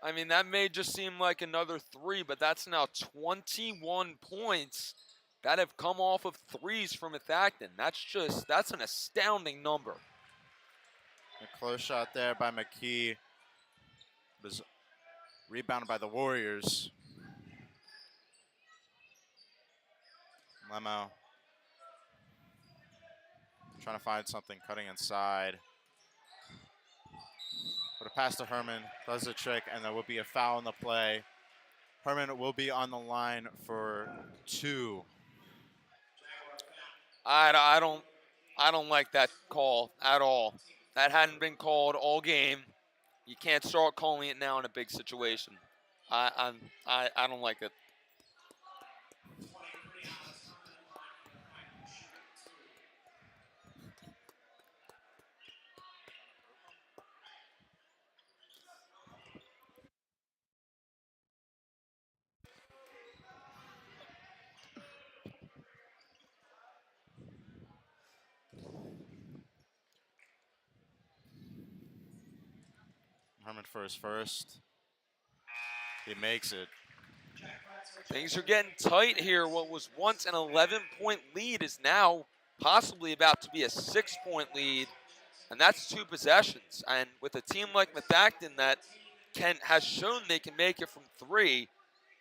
I mean, that may just seem like another 3, but that's now 21 points that have come off of 3s from Methacton. That's an astounding number. A close shot there by McKee. Was rebounded by the Warriors. Lemo trying to find something, cutting inside. But a pass to Herman does the trick, and there will be a foul in the play. Herman will be on the line for 2. I don't like that call at all. That hadn't been called all game. You can't start calling it now in a big situation. I don't like it. Herman for his first. He makes it. Things are getting tight here. What was once an 11-point lead is now possibly about to be a 6-point lead, and that's 2 possessions. And with a team like Methacton that has shown they can make it from 3,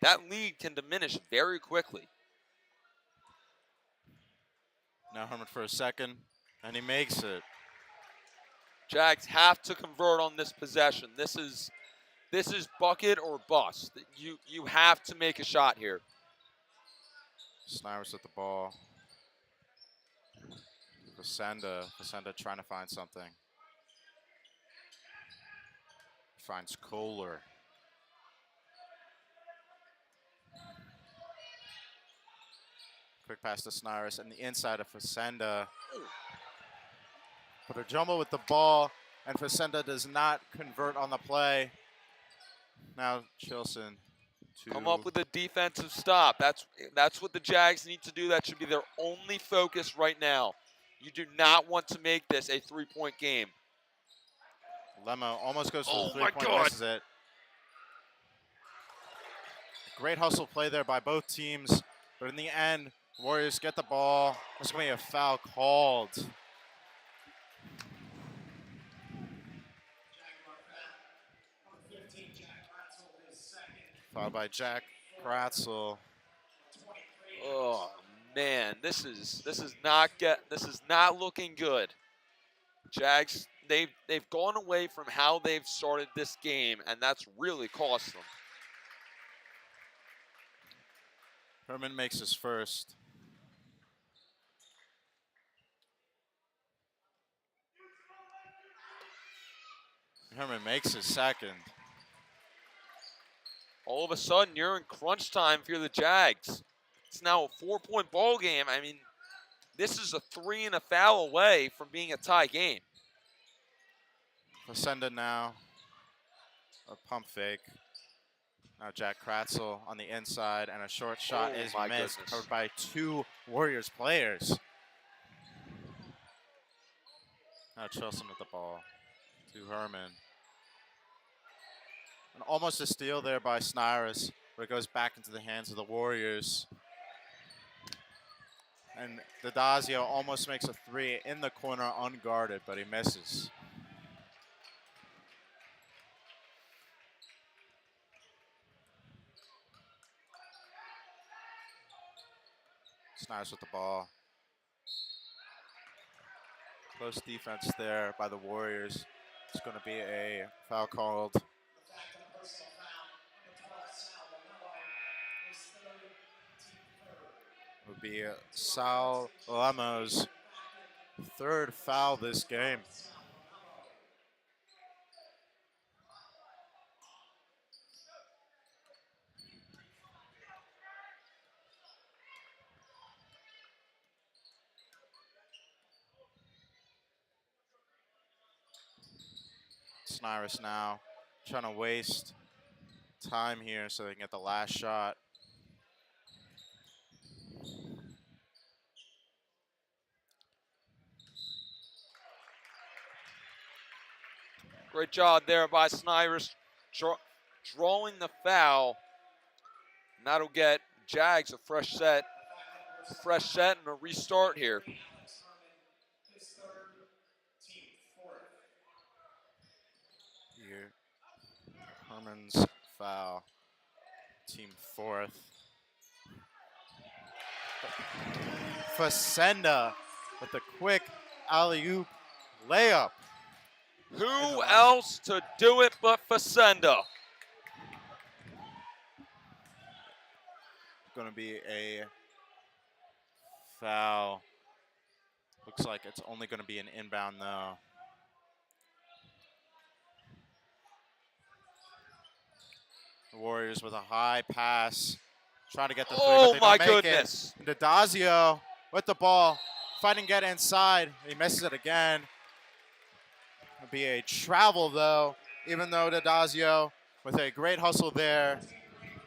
that lead can diminish very quickly. Now Herman for a second, and he makes it. Jags have to convert on this possession. This is bucket or bust. You have to make a shot here. Snipers with the ball. Vasenda trying to find something. Finds Kohler. Quick pass to Snyrus and the inside of Vasenda. But a jumble with the ball, and Vasenda does not convert on the play. Now Chilson to Come up with a defensive stop. That's what the Jags need to do. That should be their only focus right now. You do not want to make this a 3-point game. Lemo almost goes for the my 3-point, God. misses it. Great hustle play there by both teams, but in the end, Warriors get the ball. There's going to be a foul called. Fouled by Jack Kratzel. Oh man, this is not looking good. Jags, they've gone away from how they've started this game, and that's really cost them. Herman makes his first. Herman makes his second. All of a sudden, you're in crunch time if you're the Jags. It's now a 4-point ball game. I mean, this is a 3 and a foul away from being a tie game. Vasenda now. A pump fake. Now Jack Kratzel on the inside, and a short shot Oh, is my missed, goodness. covered by 2 Warriors players. Now Chilson with the ball to Herman. And almost a steal there by Snyrus, but it goes back into the hands of the Warriors. And Dadazio almost makes a 3 in the corner unguarded, but he misses. Snipes with the ball. Close defense there by the Warriors. It's going to be a foul called. It would be Sal Lemo's 3rd foul this game. Snyrus now trying to waste time here so they can get the last shot. Great job there by Snyrus drawing the foul. And that'll get Jags a fresh set and a restart here. Herman's foul. Team fourth. Facenda with a quick alley-oop layup. Who else to do it but Facenda? Going to be a foul. Looks like it's only going to be an inbound though. The Warriors with a high pass, trying to get the three, Oh but they my don't make goodness. it. D'Adazio with the ball, fighting to get inside. He misses it again. It'll be a travel though, even though D'Adazio with a great hustle there.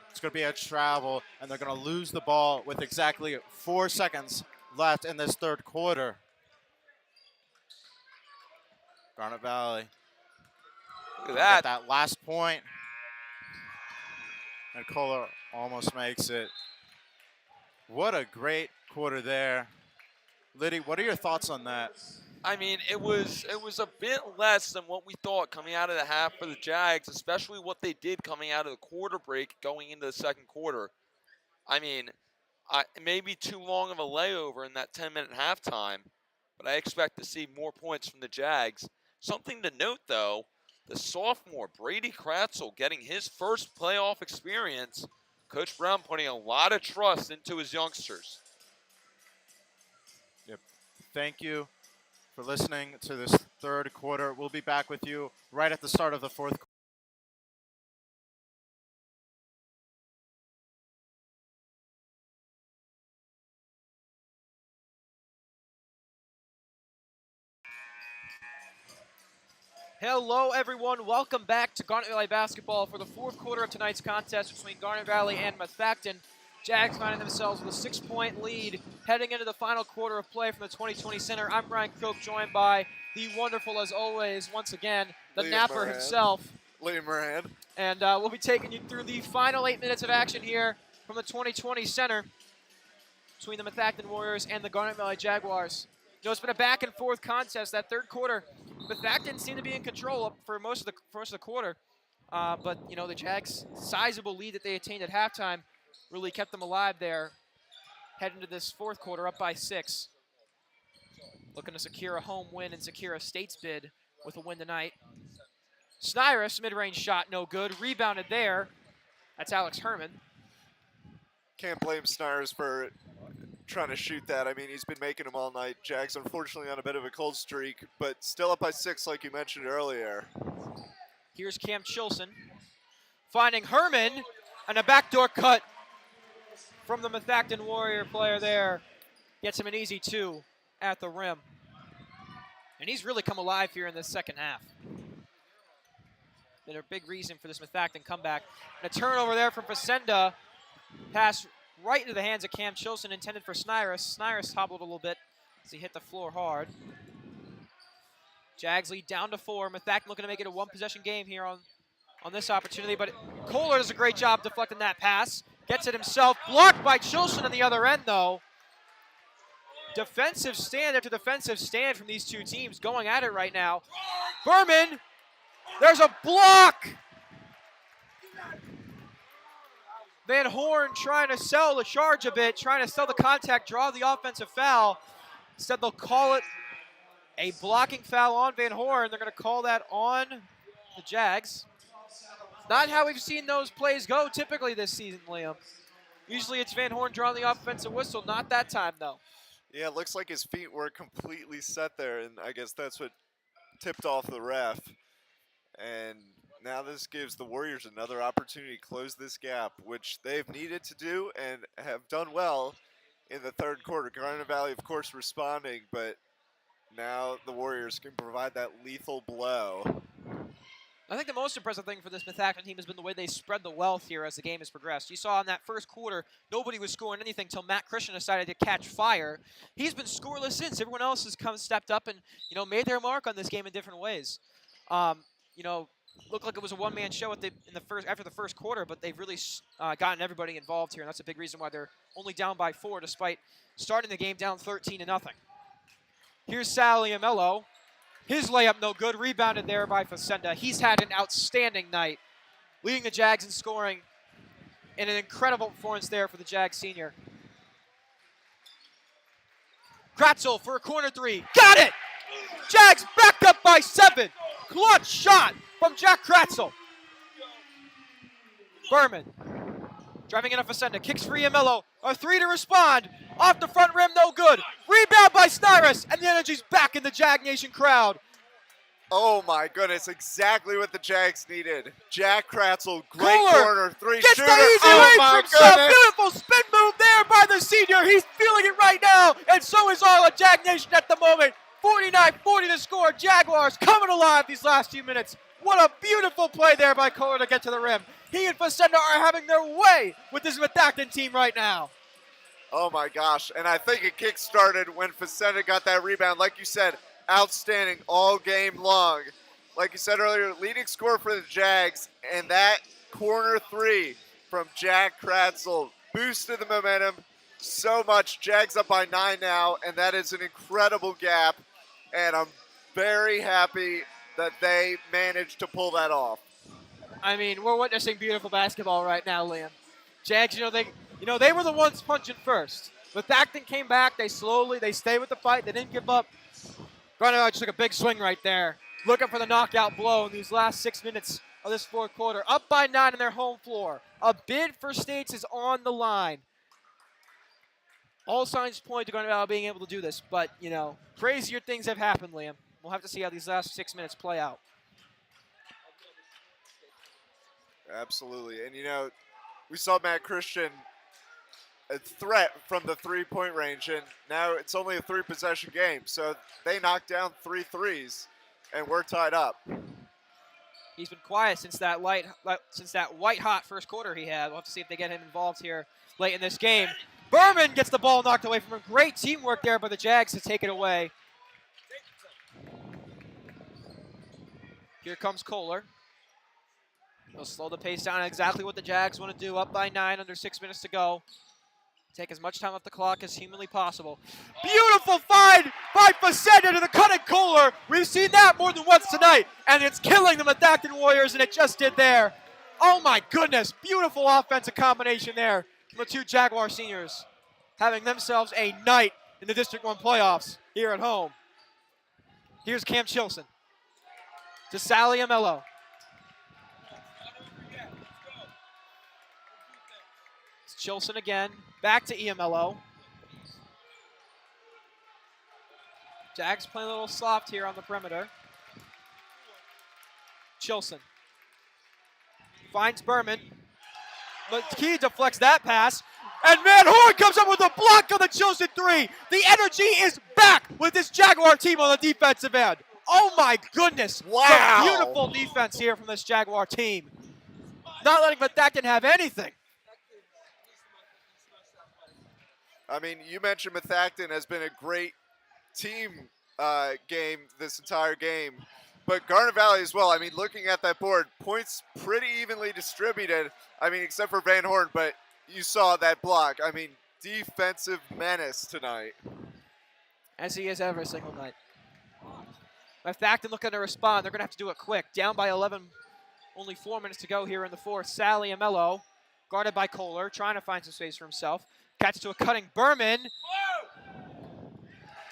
It's going to be a travel, and they're going to lose the ball with exactly 4 seconds left in this third quarter. Garnet Valley. Look at Get that. that last point. And Kohler almost makes it. What a great quarter there. Liddy, what are your thoughts on that? I mean, it was a bit less than what we thought coming out of the half for the Jags, especially what they did coming out of the quarter break going into the second quarter. I mean, maybe too long of a layover in that 10-minute halftime, but I expect to see more points from the Jags. Something to note, though, the sophomore Brady Kratzel getting his first playoff experience. Coach Brown putting a lot of trust into his youngsters. Yep. Thank you for listening to this third quarter. We'll be back with you right at the start of the fourth quarter. Hello, everyone. Welcome back to Garnet Valley basketball for the fourth quarter of tonight's contest between Garnet Valley and Methacton. Jags finding themselves with a 6-point lead heading into the final quarter of play from the 2020 Center. I'm Ryan Croak, joined by the wonderful, as always, once again, the Liam napper Moran. himself. Liam Moran. And we'll be taking you through the final 8 minutes of action here from the 2020 Center between the Methacton Warriors and the Garnet Valley Jaguars. You know, it's been a back-and-forth contest. That third quarter, Methacton seemed to be in control up for most of the quarter. But, you know, the Jags' sizable lead that they attained at halftime really kept them alive there. Heading into this fourth quarter up by 6. Looking to secure a home win and secure a state's bid with a win tonight. Snyrus, mid-range shot, no good. Rebounded there. That's Alex Herman. Can't blame Snires for trying to shoot that. I mean, he's been making them all night. Jags, unfortunately, on a bit of a cold streak, but still up by 6 like you mentioned earlier. Here's Cam Chilson finding Herman, and a backdoor cut from the Methacton Warrior player there. Gets him an easy 2 at the rim. And he's really come alive here in this second half. Been a big reason for this Methacton comeback. And a turnover there from Facenda. Pass right into the hands of Cam Chilson, intended for Snyrus. Snyrus hobbled a little bit as he hit the floor hard. Jags lead down to 4. Methacton looking to make it a one-possession game here on this opportunity, but Kohler does a great job deflecting that pass. Gets it himself, blocked by Chilson on the other end, though. Defensive stand after defensive stand from these two teams going at it right now. Berman, there's a block! Van Horn trying to sell the charge a bit, trying to sell the contact, draw the offensive foul. Instead, they'll call it a blocking foul on Van Horn. They're going to call that on the Jags. Not how we've seen those plays go typically this season, Liam. Usually it's Van Horn drawing the offensive whistle. Not that time, though. Yeah, it looks like his feet were completely set there, and I guess that's what tipped off the ref. And now this gives the Warriors another opportunity to close this gap, which they've needed to do and have done well in the third quarter. Garnet Valley, of course, responding, but now the Warriors can provide that lethal blow. I think the most impressive thing for this Methacton team has been the way they spread the wealth here as the game has progressed. You saw in that first quarter, nobody was scoring anything until Matt Christian decided to catch fire. He's been scoreless since. Everyone else has stepped up and, you know, made their mark on this game in different ways. You know, looked like it was a one-man show after the first quarter, but they've really gotten everybody involved here, and that's a big reason why they're only down by 4 despite starting the game down 13-0. Here's Sal Iamello. His layup no good, rebounded there by Facenda. He's had an outstanding night leading the Jags in scoring, and an incredible performance there for the Jags senior. Kratzel for a corner three. Got it! Jags backed up by 7. Clutch shot from Jack Kratzel. Berman driving in a Facenda. Kicks for Iamello. A 3 to respond. Off the front rim, no good. Rebound by Snyrus, and the energy's back in the Jag Nation crowd. Oh my goodness, exactly what the Jags needed. Jack Kratzel, great Kohler corner, 3 gets shooter. the easy Oh way my from some goodness. beautiful spin move there by the senior. He's feeling it right now, and so is all of Jag Nation at the moment. 49-40 to score. Jaguars coming alive these last few minutes. What a beautiful play there by Kohler to get to the rim. He and Facenda are having their way with this Methacton team right now. Oh my gosh, and I think it kick-started when Facenda got that rebound. Like you said, outstanding all game long. Like you said earlier, leading scorer for the Jags, and that corner 3 from Jack Kratzel boosted the momentum so much. Jags up by 9 now, and that is an incredible gap, and I'm very happy that they managed to pull that off. I mean, we're witnessing beautiful basketball right now, Liam. Jags, they were the ones punching first. Methacton came back. They stayed with the fight. They didn't give up. Garnet just took a big swing right there. Looking for the knockout blow in these last 6 minutes of this fourth quarter. Up by 9 on their home floor. A bid for states is on the line. All signs point to Garnet Valley being able to do this, but, crazier things have happened, Liam. We'll have to see how these last 6 minutes play out. Absolutely, and we saw Matt Christian a threat from the 3-point range, and now it's only a 3-possession game, so they knocked down 3 threes, and we're tied up. He's been quiet since that white-hot first quarter he had. We'll have to see if they get him involved here late in this game. Berman gets the ball knocked away from him. Great teamwork there by the Jags to take it away. Here comes Kohler. He'll slow the pace down, exactly what the Jags want to do. Up by 9, under 6 minutes to go. Take as much time off the clock as humanly possible. Beautiful find by Facenda to the cutting Kohler. We've seen that more than once tonight, and it's killing the Methacton Warriors, and it just did there. Oh my goodness, beautiful offensive combination there from the 2 Jaguar seniors, having themselves a night in the District 1 playoffs here at home. Here's Cam Chilson to Sally Amello. Chilson again, back to Iamello. Jags playing a little soft here on the perimeter. Chilson finds Berman. McKee deflects that pass. And Van Horn comes up with a block on the Chilson 3. The energy is back with this Jaguar team on the defensive end. Oh my goodness. Wow. Some beautiful defense here from this Jaguar team. Not letting Methacton have anything. I mean, you mentioned Methacton has been a great team game this entire game, but Garnet Valley as well. I mean, looking at that board, points pretty evenly distributed. I mean, except for Van Horn, but you saw that block. I mean, defensive menace tonight. As he is every single night. Methacton looking to respond. They're going to have to do it quick. Down by 11, only 4 minutes to go here in the fourth. Sally Amello, guarded by Kohler, trying to find some space for himself. Catch to a cutting Berman.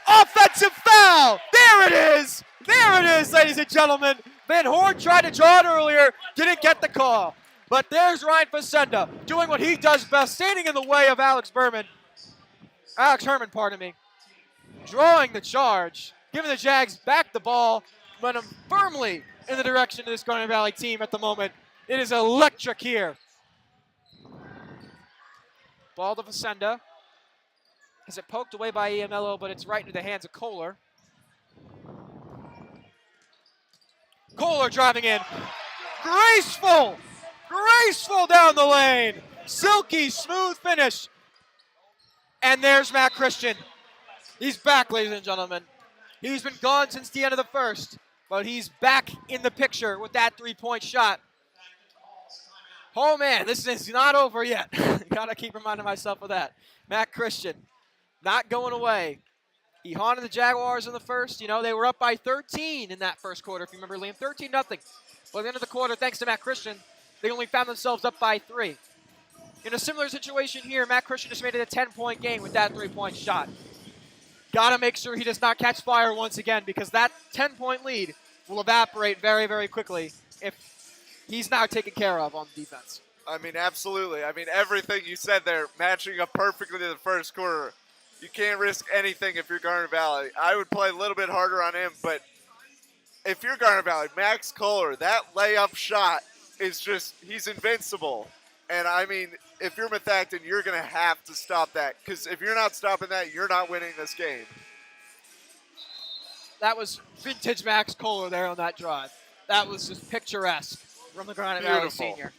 Offensive foul! There it is! There it is, ladies and gentlemen. Van Horn tried to draw it earlier, didn't get the call. But there's Ryan Facenda doing what he does best, standing in the way of Alex Herman, drawing the charge, giving the Jags back the ball, momentum firmly in the direction of this Garnet Valley team at the moment. It is electric here. Ball to Facenda. Has it poked away by Iamello, but it's right into the hands of Kohler. Kohler driving in. Graceful! Graceful down the lane. Silky, smooth finish. And there's Matt Christian. He's back, ladies and gentlemen. He's been gone since the end of the first, but he's back in the picture with that 3-point shot. Oh man, this is not over yet. Gotta keep reminding myself of that. Matt Christian, not going away. He haunted the Jaguars in the first. They were up by 13 in that first quarter, if you remember, Liam. 13-0. By the end of the quarter, thanks to Matt Christian, they only found themselves up by 3. In a similar situation here, Matt Christian just made it a 10-point game with that 3-point shot. Got to make sure he does not catch fire once again, because that 10-point lead will evaporate very, very quickly if he's now taken care of on defense. I mean, absolutely. I mean, everything you said there, matching up perfectly to the first quarter. You can't risk anything if you're Garnet Valley. I would play a little bit harder on him, but if you're Garnet Valley, Max Kohler, that layup shot is just, he's invincible. And I mean, if you're Methacton, you're going to have to stop that, because if you're not stopping that, you're not winning this game. That was vintage Max Kohler there on that drive. That was just picturesque from the Garnet Valley Beautiful. senior.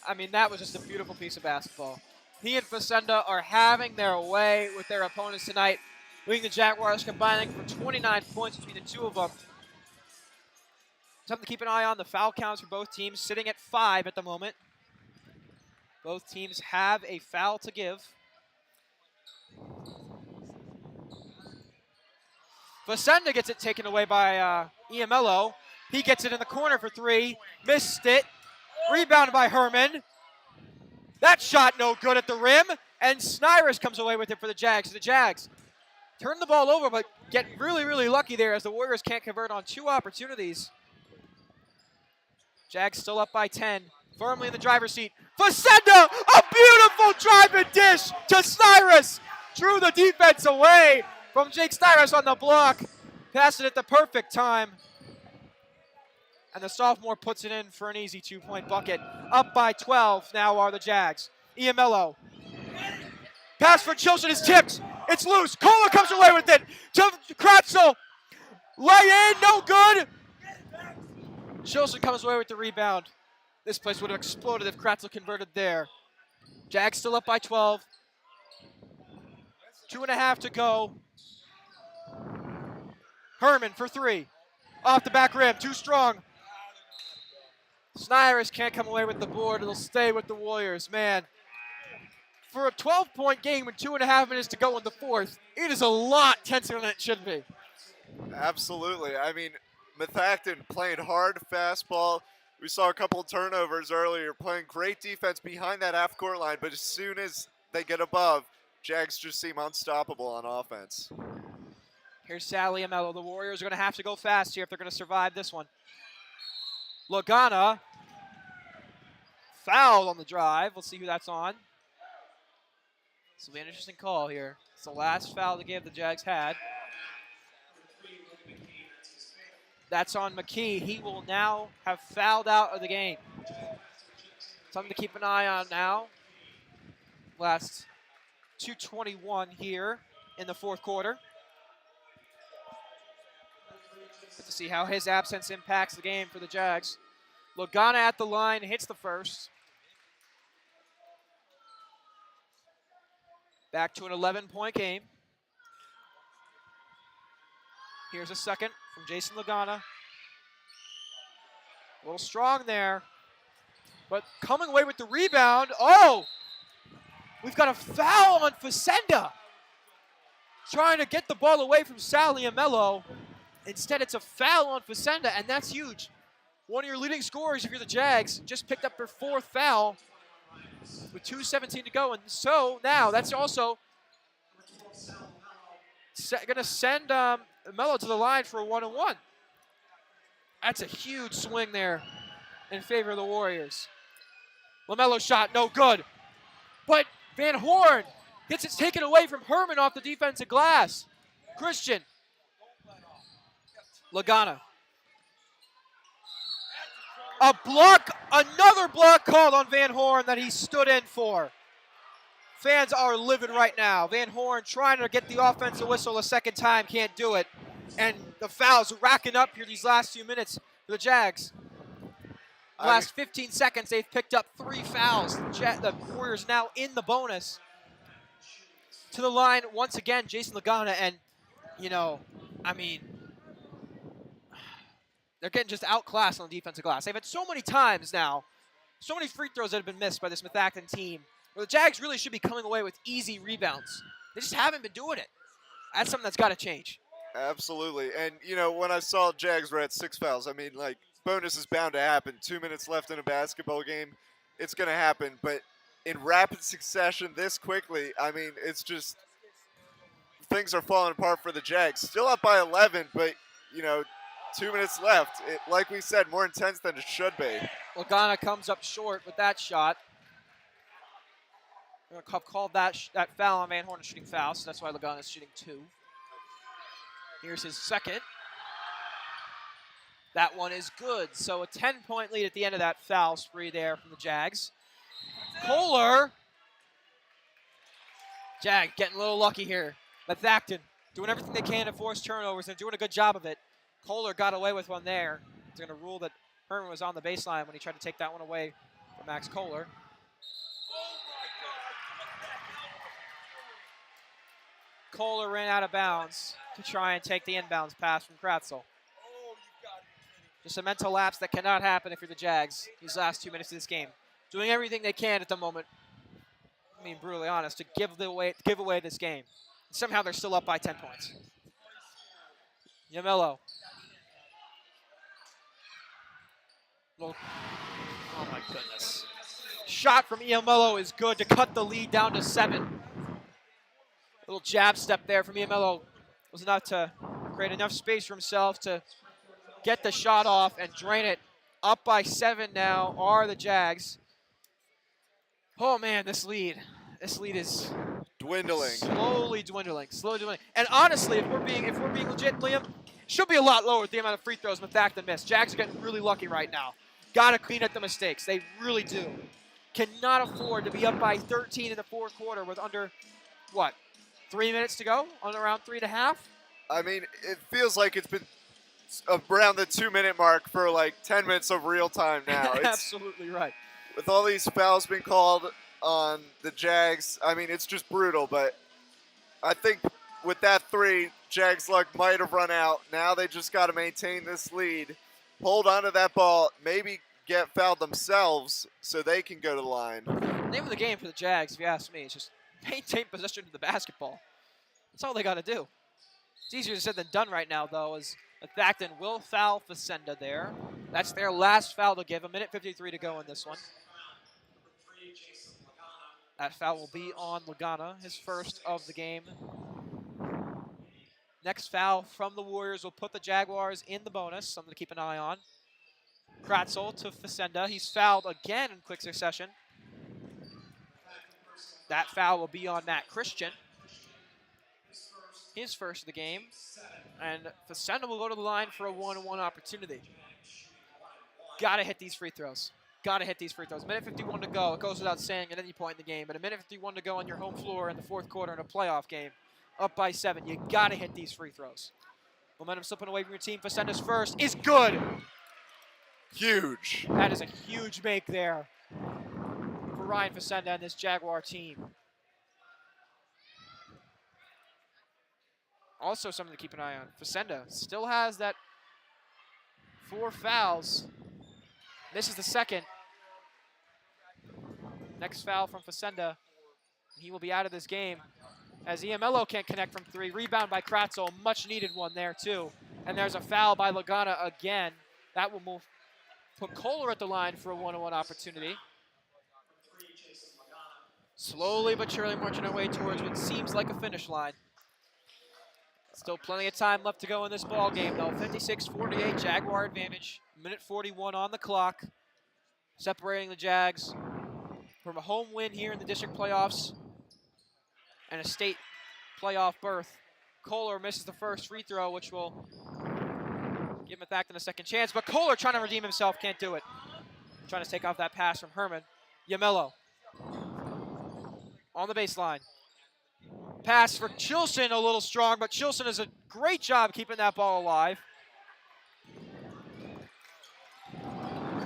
I mean, that was just a beautiful piece of basketball. He and Facenda are having their way with their opponents tonight, leading the Jaguars combining for 29 points between the two of them. Something to keep an eye on, the foul counts for both teams sitting at 5 at the moment. Both teams have a foul to give. Facenda gets it taken away by Iamello. He gets it in the corner for 3, missed it. Rebounded by Herman. That shot no good at the rim, and Snyrus comes away with it for the Jags. The Jags turn the ball over, but get really, really lucky there as the Warriors can't convert on 2 opportunities. Jags still up by 10, firmly in the driver's seat. Facenda, a beautiful drive and dish to Snyrus. Drew the defense away from Jake Snyrus on the block. Passed it at the perfect time. And the sophomore puts it in for an easy 2-point bucket. Up by 12 now are the Jags. Iamello. Pass for Chilson is tipped. It's loose. Kohler comes away with it to Kratzel. Lay in, no good. Chilson comes away with the rebound. This place would have exploded if Kratzel converted there. Jags still up by 12. 2.5 to go. Herman for 3. Off the back rim, too strong. Snyrus can't come away with the board. It'll stay with the Warriors. Man, for a 12-point game with 2.5 minutes to go in the fourth, it is a lot tenser than it should be. Absolutely. I mean, Methacton playing hard fastball. We saw a couple of turnovers earlier, playing great defense behind that half-court line, but as soon as they get above, Jags just seem unstoppable on offense. Here's Sally Iamello. The Warriors are going to have to go fast here if they're going to survive this one. Lagana fouled on the drive. We'll see who that's on. This will be an interesting call here. It's the last foul the game the Jags had. That's on McKee. He will now have fouled out of the game. Something to keep an eye on now. Last 2:21 here in the fourth quarter. Good to see how his absence impacts the game for the Jags. Lagana at the line, hits the first. Back to an 11-point game. Here's a second from Jason Lagana. A little strong there, but coming away with the rebound. Oh, we've got a foul on Facenda. Trying to get the ball away from Sally Iamello. Instead, it's a foul on Facenda, and that's huge. One of your leading scorers, if you're the Jags, just picked up their 4th foul with 2:17 to go. And so now that's also going to send Mello to the line for a 1-on-1. That's a huge swing there in favor of the Warriors. LaMelo shot, no good. But Van Horn gets it taken away from Herman off the defensive glass. Christian. Lagana. A block, another block called on Van Horn that he stood in for. Fans are livid right now. Van Horn trying to get the offensive whistle a second time, can't do it. And the fouls racking up here these last few minutes for the Jags. The last 15 seconds, they've picked up 3 fouls. The Warriors now in the bonus. To the line, once again, Jason Lagana. And, you know, I mean, they're getting just outclassed on the defensive glass. They've had so many times now, so many free throws that have been missed by this Methacton team, where the Jags really should be coming away with easy rebounds. They just haven't been doing it. That's something that's got to change. Absolutely. And, you know, when I saw Jags were at 6 fouls, I mean, like, bonus is bound to happen. 2 minutes left in a basketball game. It's going to happen. But in rapid succession this quickly, I mean, it's just things are falling apart for the Jags. Still up by 11, but, 2 minutes left. Like we said, more intense than it should be. Lagana comes up short with that shot. They're going to call that foul on Van Horn, shooting foul, so that's why Lagana's shooting 2. Here's his second. That one is good. So a 10-point lead at the end of that foul spree there from the Jags. Kohler. Jag getting a little lucky here. Methacton doing everything they can to force turnovers and doing a good job of it. Kohler got away with one there. They're going to rule that Herman was on the baseline when he tried to take that one away from Max Kohler. Kohler ran out of bounds to try and take the inbounds pass from Kratzel. Just a mental lapse that cannot happen if you're the Jags these last 2 minutes of this game. Doing everything they can at the moment, I mean, brutally honest, to give away this game. Somehow they're still up by 10 points. Yamello. Oh my goodness. Shot from Yamello is good to cut the lead down to 7. Little jab step there from Yamello was enough to create enough space for himself to get the shot off and drain it. Up by 7 now are the Jags. Oh man, this lead is dwindling. Slowly dwindling. And honestly, if we're being legit, Liam, should be a lot lower with the amount of free throws Methacton missed. Jags are getting really lucky right now. Got to clean up the mistakes. They really do. Cannot afford to be up by 13 in the fourth quarter with under, 3 minutes to go? On around 3.5? I mean, it feels like it's been around the 2-minute mark for like 10 minutes of real time now. Absolutely right. With all these fouls being called on the Jags, I mean, it's just brutal. But I think with that 3, Jags' luck might have run out. Now they just got to maintain this lead, hold on to that ball, maybe get fouled themselves so they can go to the line. The name of the game for the Jags, if you ask me, is just maintain possession of the basketball. That's all they got to do. It's easier said than done right now, though, as Methacton will foul Facenda there. That's their last foul to give. 1:53 to go in this one. That foul will be on Lagana, his first of the game. Next foul from the Warriors will put the Jaguars in the bonus, something to keep an eye on. Kratzel to Facenda. He's fouled again in quick succession. That foul will be on Matt Christian. His first of the game. And Facenda will go to the line for a 1-on-1 opportunity. Got to hit these free throws. Got to hit these free throws. 1:51 to go. It goes without saying at any point in the game. But 1:51 to go on your home floor in the fourth quarter in a playoff game. Up by 7. You got to hit these free throws. Momentum slipping away from your team. Facenda's first is good. Huge. That is a huge make there for Ryan Facenda and this Jaguar team. Also something to keep an eye on. Facenda still has that 4 fouls. Misses the second. Next foul from Facenda. He will be out of this game as Iamello can't connect from 3. Rebound by Kratzel. Much needed one there too. And there's a foul by Lagana again. That will put Kohler at the line for a 1-on-1 opportunity. Slowly but surely marching our way towards what seems like a finish line. Still plenty of time left to go in this ball game, though. 56-48 Jaguar advantage. 1:41 on the clock. Separating the Jags from a home win here in the district playoffs and a state playoff berth. Kohler misses the first free throw, which will give Methacton a second chance. But Kohler trying to redeem himself, can't do it. Trying to take off that pass from Herman. Yamello on the baseline. Pass for Chilson, a little strong, but Chilson does a great job keeping that ball alive.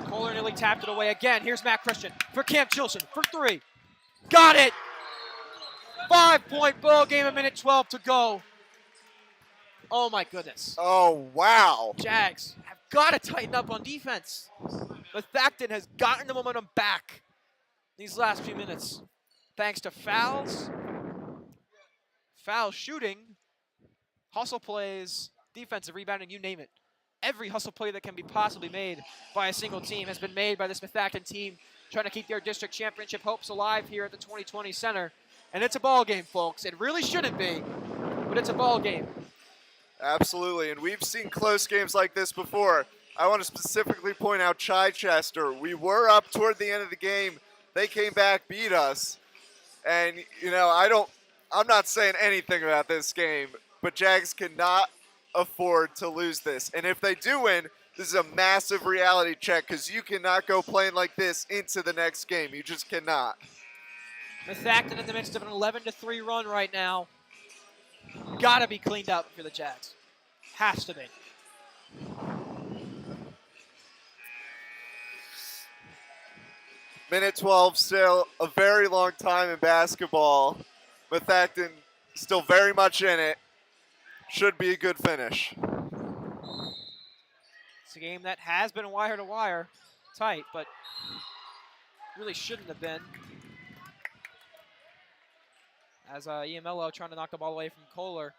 Kohler nearly tapped it away again. Here's Matt Christian for Cam Chilson for 3. Got it! 5-point ball game, 1:12 to go. Oh my goodness. Oh, wow. Jags have got to tighten up on defense. Methacton has gotten the momentum back these last few minutes. Thanks to fouls, foul shooting, hustle plays, defensive rebounding, you name it. every hustle play that can be possibly made by a single team has been made by this Methacton team, trying to keep their district championship hopes alive here at the 2020 Center. And it's a ball game, folks. It really shouldn't be, but it's a ball game. Absolutely, and we've seen close games like this before. I want to specifically point out Chichester. We were up toward the end of the game. They came back, beat us. And, you know, I'm not saying anything about this game, but Jags cannot afford to lose this. And if they do win, this is a massive reality check because you cannot go playing like this into the next game. You just cannot. Methacton in the midst of an 11-3 run right now. Gotta be cleaned up for the Jags. Has to be. Minute 12 still, a very long time in basketball. Methacton still very much in it. Should be a good finish. It's a game that has been wire to wire, tight, but really shouldn't have been. As EMLO trying to knock the ball away from Kohler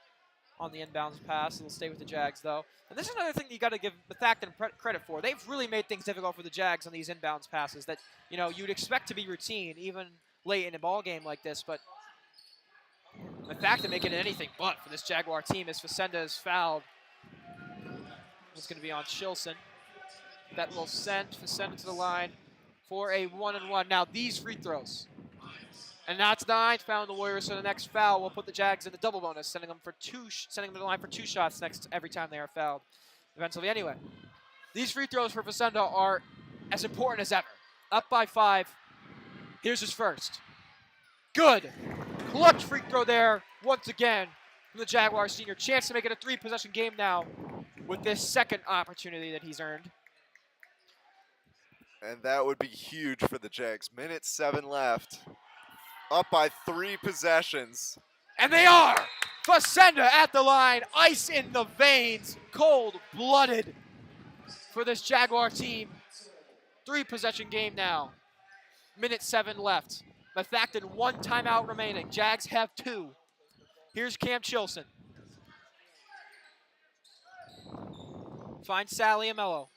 on the inbounds pass. It'll stay with the Jags, though. And this is another thing that you got to give Methacton credit for. They've really made things difficult for the Jags on these inbounds passes that, you know, you'd expect to be routine, even late in a ball game like this. But Methacton making it anything but for this Jaguar team as Facenda is fouled. It's going to be on Chilson. That will send Facenda to the line for a 1-and-1. Now, these free throws. And that's 9, found the Warriors, so the next foul will put the Jags in the double bonus, sending them to the line for 2 shots next every time they are fouled. Eventually, anyway. These free throws for Facenda are as important as ever. Up by 5. Here's his first. Good. Clutch free throw there once again from the Jaguar senior. Chance to make it a 3-possession game now with this second opportunity that he's earned. And that would be huge for the Jags. Minute 7 left. Up by 3 possessions. And they are! Facenda at the line, ice in the veins, cold-blooded for this Jaguar team. 3-possession game now. Minute 7 left. Methacton 1 timeout remaining. Jags have 2. Here's Cam Chilson. Finds Sally Amello.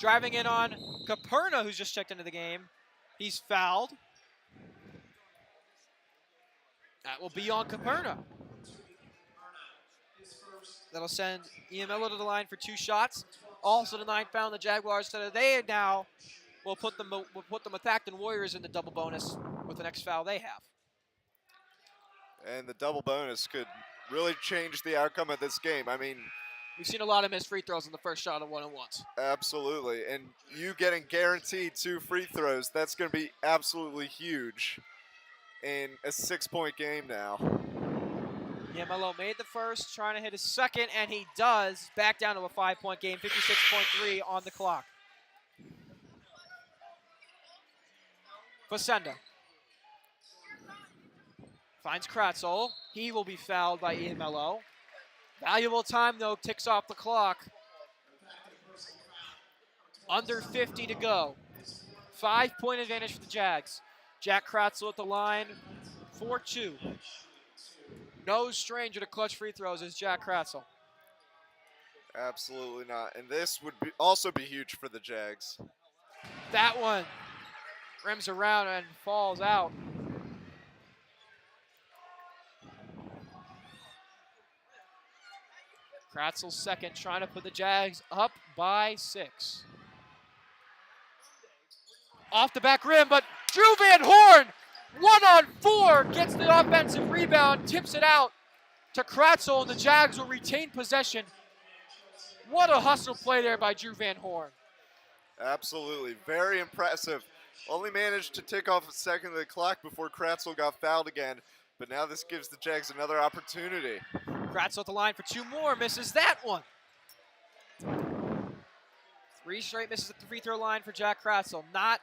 Driving in on Caperna, who's just checked into the game. He's fouled. That will be on Caperna. That'll send EMLO to the line for 2 shots. Also the 9 foul on the Jaguars. So they now will put the Methacton Warriors in the double bonus with the next foul they have. And the double bonus could really change the outcome of this game. I mean, we've seen a lot of missed free throws in the first shot of 1-on-1s. Absolutely. And you getting guaranteed 2 free throws, that's going to be absolutely huge in a 6-point game now. EMLO made the first, trying to hit his second, and he does. Back down to a 5-point game, 56.3 on the clock. Facenda finds Kratzel. He will be fouled by EMLO. Valuable time, though, ticks off the clock. Under 50 to go. 5-point advantage for the Jags. Jack Kratzel at the line for 2. No stranger to clutch free throws is Jack Kratzel. Absolutely not. And this would also be huge for the Jags. That one rims around and falls out. Kratzel's second, trying to put the Jags up by 6. Off the back rim, but Drew Van Horn, 1-on-4, gets the offensive rebound, tips it out to Kratzel, and the Jags will retain possession. What a hustle play there by Drew Van Horn. Absolutely, very impressive. Only managed to tick off a second of the clock before Kratzel got fouled again, but now this gives the Jags another opportunity. Kratzel at the line for 2 more, misses that one. 3 straight misses at the free throw line for Jack Kratzel. Not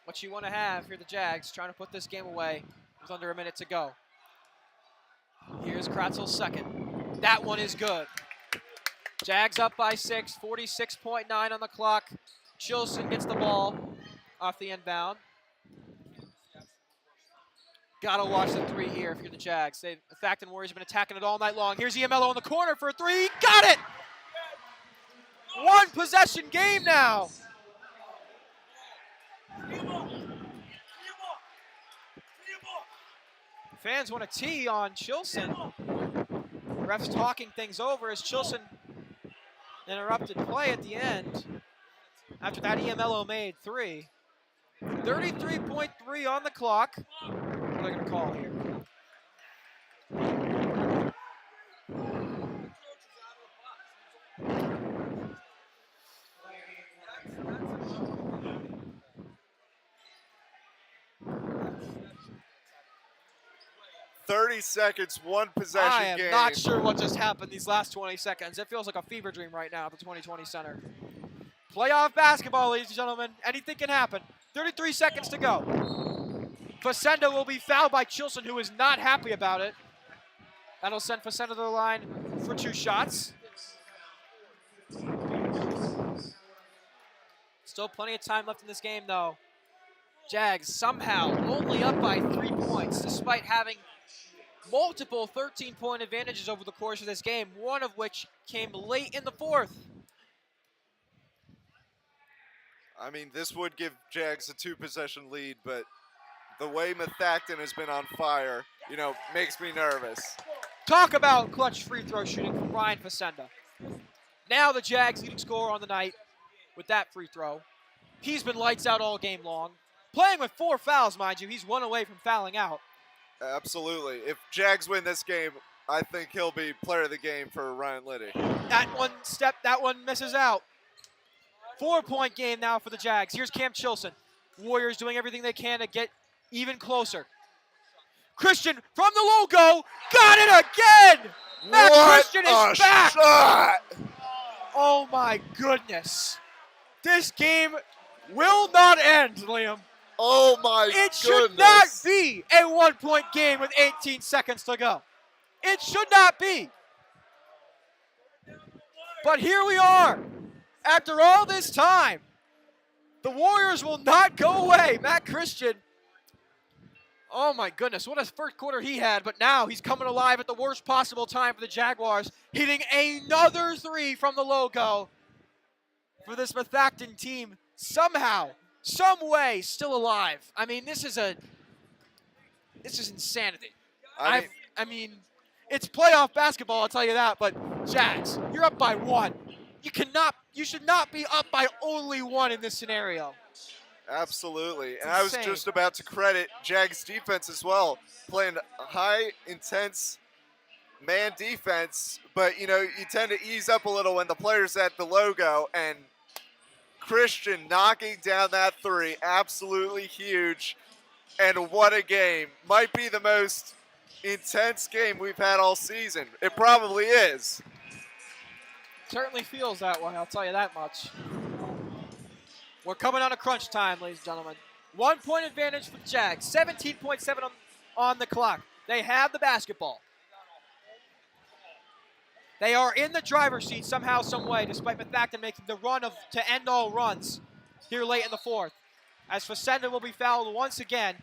what you want to have here, the Jags, trying to put this game away with under a minute to go. Here's Kratzel's second. That one is good. Jags up by 6, 46.9 on the clock. Chilson gets the ball off the inbound. Gotta watch the 3 here if you're the Jags. The Methacton Warriors have been attacking it all night long. Here's EMLO in the corner for a 3. Got it! One possession game now. Fans want a tee on Chilson. Refs talking things over as Chilson interrupted play at the end after that EMLO made three. 33.3 on the clock. What are they going to call here? "30 seconds, one possession I am game." not sure what just happened these last 20 seconds. It feels like a fever dream right now at the 2020 Center. Playoff basketball, ladies and gentlemen. Anything can happen. 33 seconds to go. Facenda will be fouled by Chilson, who is not happy about it. That'll send Facenda to the line for 2 shots. Still plenty of time left in this game, though. Jags somehow only up by 3 points, despite having multiple 13-point advantages over the course of this game, one of which came late in the fourth. I mean, this would give Jags a 2-possession lead, but the way Methacton has been on fire, makes me nervous. Talk about clutch free throw shooting from Ryan Facenda. Now the Jags leading scorer on the night with that free throw. He's been lights out all game long. Playing with 4 fouls, mind you. He's 1 away from fouling out. Absolutely. If Jags win this game, I think he'll be player of the game for Ryan Liddy. That one misses out. 4-point game now for the Jags. Here's Cam Chilson. Warriors doing everything they can to get even closer. Christian from the logo, got it again! Matt Christian is back! Shot! Oh my goodness. This game will not end, Liam. Oh my It goodness. should not be a 1-point game with 18 seconds to go. It should not be. But here we are. After all this time, the Warriors will not go away. Matt Christian, oh my goodness, what a first quarter he had, but now he's coming alive at the worst possible time for the Jaguars, hitting another 3 from the logo for this Methacton team, somehow, some way, still alive. I mean, this is insanity. I mean, it's playoff basketball, I'll tell you that, but Jags, you're up by 1. You should not be up by only 1 in this scenario. Absolutely. And insane. I was just about to credit Jags defense as well, playing high, intense man defense, but you tend to ease up a little when the player's at the logo, and Christian knocking down that 3, absolutely huge. And what a game. Might be the most intense game we've had all season. It probably is. Certainly feels that way, I'll tell you that much. We're coming on a crunch time, ladies and gentlemen. 1-point advantage for the Jags. 17.7 on the clock. They have the basketball. They are in the driver's seat somehow, some way, despite Methacton making the run to end all runs here late in the fourth. As Facenda will be fouled once again.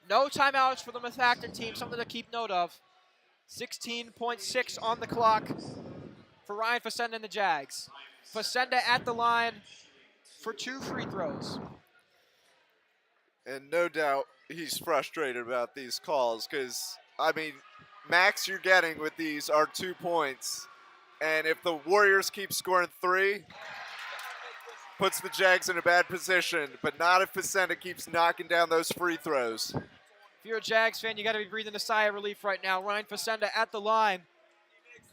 No timeouts for the Methacton team, something to keep note of. 16.6 on the clock for Ryan Facenda and the Jags. Facenda at the line for 2 free throws. And no doubt he's frustrated about these calls because, I mean, max you're getting with these are 2 points. And if the Warriors keep scoring 3, puts the Jags in a bad position, but not if Facenda keeps knocking down those free throws. If you're a Jags fan, you got to be breathing a sigh of relief right now. Ryan Facenda at the line,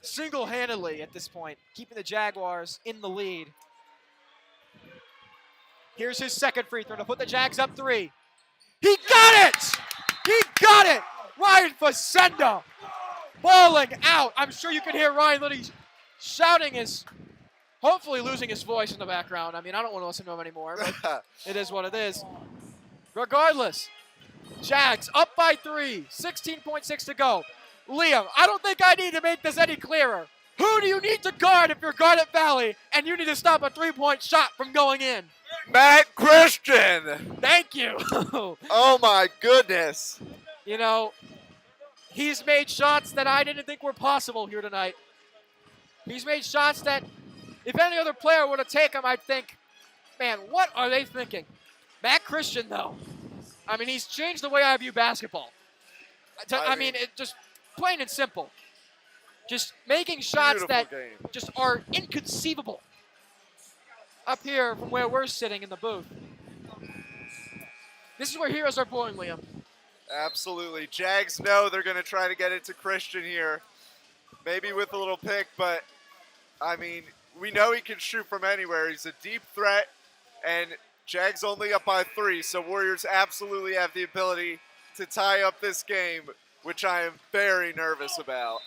single-handedly at this point, keeping the Jaguars in the lead. Here's his second free throw to put the Jags up 3. He got it! He got it! Ryan Facenda balling out. I'm sure you can hear Ryan Liddy shouting hopefully losing his voice in the background. I mean, I don't want to listen to him anymore, but it is what it is. Regardless, Jags up by 3, 16.6 to go. Liam, I don't think I need to make this any clearer. Who do you need to guard if you're Garnet Valley and you need to stop a 3-point shot from going in? Matt Christian! Thank you. Oh my goodness. He's made shots that I didn't think were possible here tonight. He's made shots that if any other player were to take them, I'd think, man, what are they thinking? Matt Christian, though, I mean, he's changed the way I view basketball. I mean, it just plain and simple. Just making shots that just are inconceivable up here from where we're sitting in the booth. This is where heroes are born, Liam. Absolutely. Jags know they're going to try to get it to Christian here. Maybe with a little pick, but, I mean, we know he can shoot from anywhere. He's a deep threat, and Jags only up by 3, so Warriors absolutely have the ability to tie up this game, which I am very nervous about.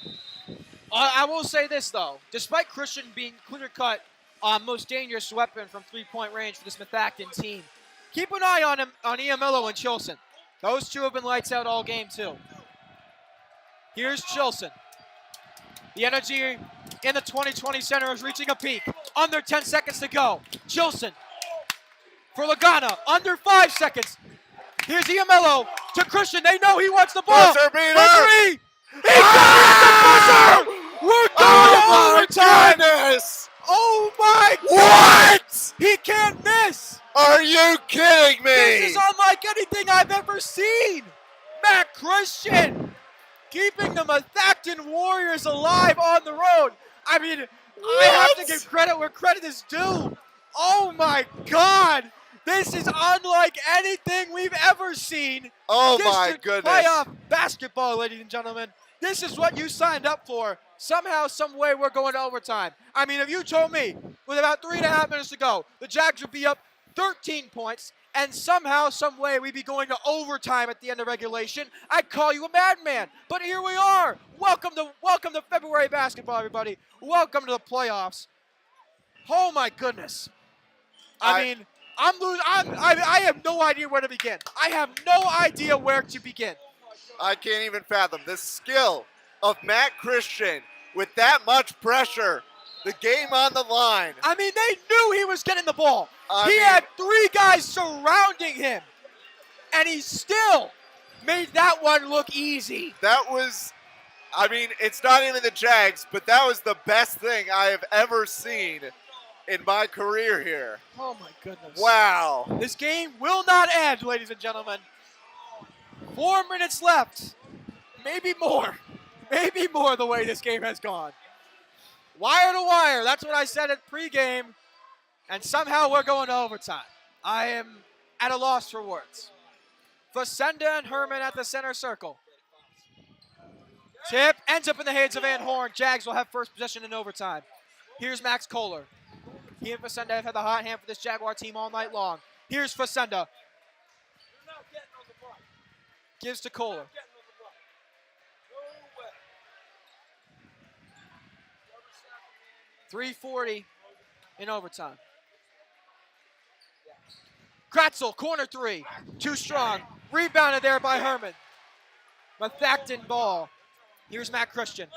I will say this, though. Despite Christian being clear-cut most dangerous weapon from three-point range for this Methacton team, keep an eye on him, on Iamelo and Chilson. Those two have been lights out all game, too. Here's Chilson. The energy in the 2020 center is reaching a peak. Under 10 seconds to go. Chilson for Lagana. Under 5 seconds. Here's Iamelo to Christian. They know he wants the ball. Buzzer For beater. 3. He got the buzzer. We're going overtime. Goodness. Oh my What? God. He can't miss. Are you kidding me? This is unlike anything I've ever seen. Matt Christian keeping the Methacton Warriors alive on the road. I mean, I have to give credit where credit is due. Oh my God. This is unlike anything we've ever seen. Oh my District goodness. Playoff basketball, ladies and gentlemen. This is what you signed up for. Somehow, some way, we're going to overtime. I mean, if you told me with about 3.5 minutes to go, the Jags would be up 13 points, and somehow, some way, we'd be going to overtime at the end of regulation, I'd call you a madman. But here we are. Welcome to February basketball, everybody. Welcome to the playoffs. Oh my goodness. I mean, I have no idea where to begin. I have no idea where to begin. I can't even fathom the skill of Matt Christian with that much pressure. The game on the line. I mean, they knew he was getting the ball. I He mean- had 3 guys surrounding him, and he still made that one look easy. That was, I mean, it's not even the Jags, but that was the best thing I have ever seen in my career here. Oh my goodness. Wow. This game will not end, ladies and gentlemen. 4 minutes left. Maybe more. Maybe more the way this game has gone. Wire to wire. That's what I said at pregame. And somehow we're going to overtime. I am at a loss for words. Facenda and Herman at the center circle. Tip ends up in the hands of Van Horn. Jags will have first possession in overtime. Here's Max Kohler. He and Facenda have had the hot hand for this Jaguar team all night long. Here's Facenda. Gives to Kohler. 3:40 in overtime. Kratzel, corner 3. Too strong. Rebounded there by Herman. Methacton ball. Here's Matt Christian.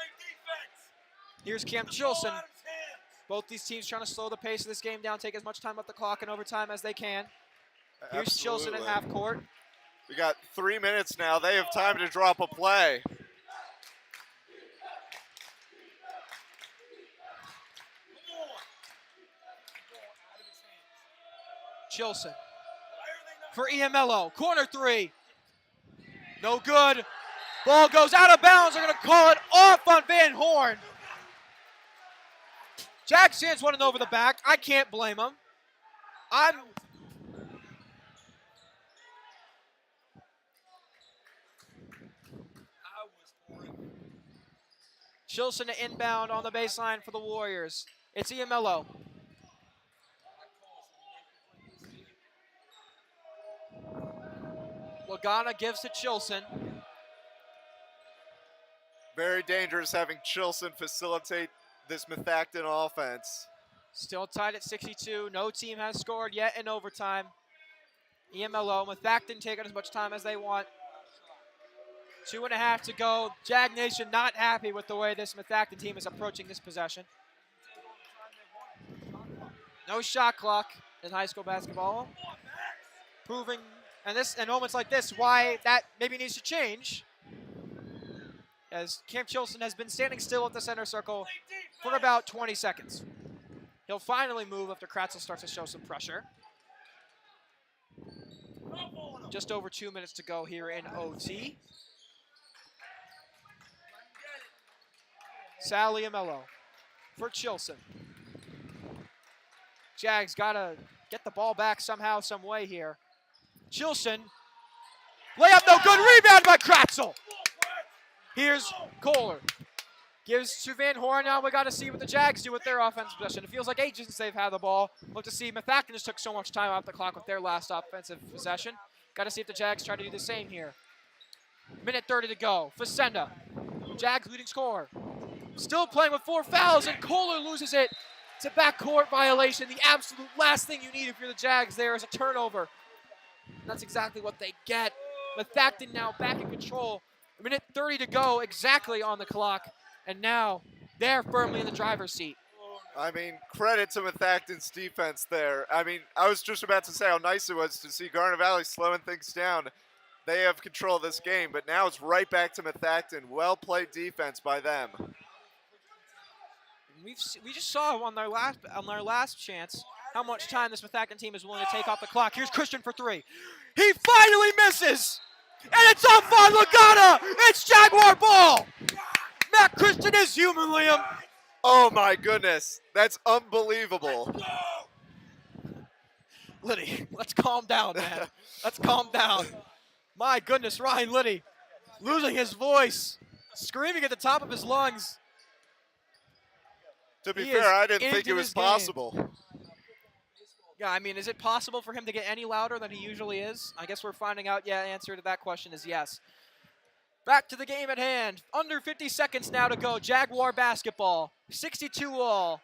Here's Cam Chilson. Both these teams trying to slow the pace of this game down, take as much time off the clock in overtime as they can. Here's Chilson in half court. We got 3 minutes now. They have time to drop a play. Chilson for Iamelo. Corner 3. No good. Ball goes out of bounds. They're going to call it off on Van Horn. Jack Sands wanting over the back. I can't blame him. Chilson to inbound on the baseline for the Warriors. It's Iamelo. Lagana gives to Chilson. Very dangerous having Chilson facilitate this Methacton offense. Still tied at 62. No team has scored yet in overtime. Iamelo, Methacton taking as much time as they want. 2.5 to go. Jag Nation not happy with the way this Methacton team is approaching this possession. No shot clock in high school basketball. Proving, and moments like this, why that maybe needs to change. as Cam Chilson has been standing still at the center circle for about 20 seconds. He'll finally move after Kratzel starts to show some pressure. Just over 2 minutes to go here in OT. Sally Amello for Chilson. Jags gotta get the ball back somehow, some way here. Chilson, layup no good, rebound by Kratzel. Here's Kohler. Gives to Van Horn. Now we got to see what the Jags do with their offensive possession. It feels like ages since they've had the ball. Look to see Methacton just took so much time off the clock with their last offensive possession. Got to see if the Jags try to do the same here. Minute 30 to go. Facenda, Jags leading scorer. Still playing with 4 fouls, and Kohler loses it. It's a backcourt violation. The absolute last thing you need if you're the Jags there is a turnover. And that's exactly what they get. Methacton now back in control. Minute 30 to go exactly on the clock. And now they're firmly in the driver's seat. I mean, credit to Methacton's defense there. I mean, I was just about to say how nice it was to see Garnet Valley slowing things down. They have control of this game, but now it's right back to Methacton. Well-played defense by them. We just saw on their last chance how much time this Methacton team is willing to take off the clock. Here's Christian for 3. He finally misses! And it's off on Lagana! It's Jaguar ball! Matt Christian is human, Liam. Oh my goodness, that's unbelievable. Liddy, let's calm down, man. Let's calm down. My goodness, Ryan Liddy losing his voice, screaming at the top of his lungs. To be He fair, is I didn't think into it was this game. possible. Yeah, I mean, is it possible for him to get any louder than he usually is? I guess we're finding out, the answer to that question is yes. Back to the game at hand. Under 50 seconds now to go. Jaguar basketball. 62 all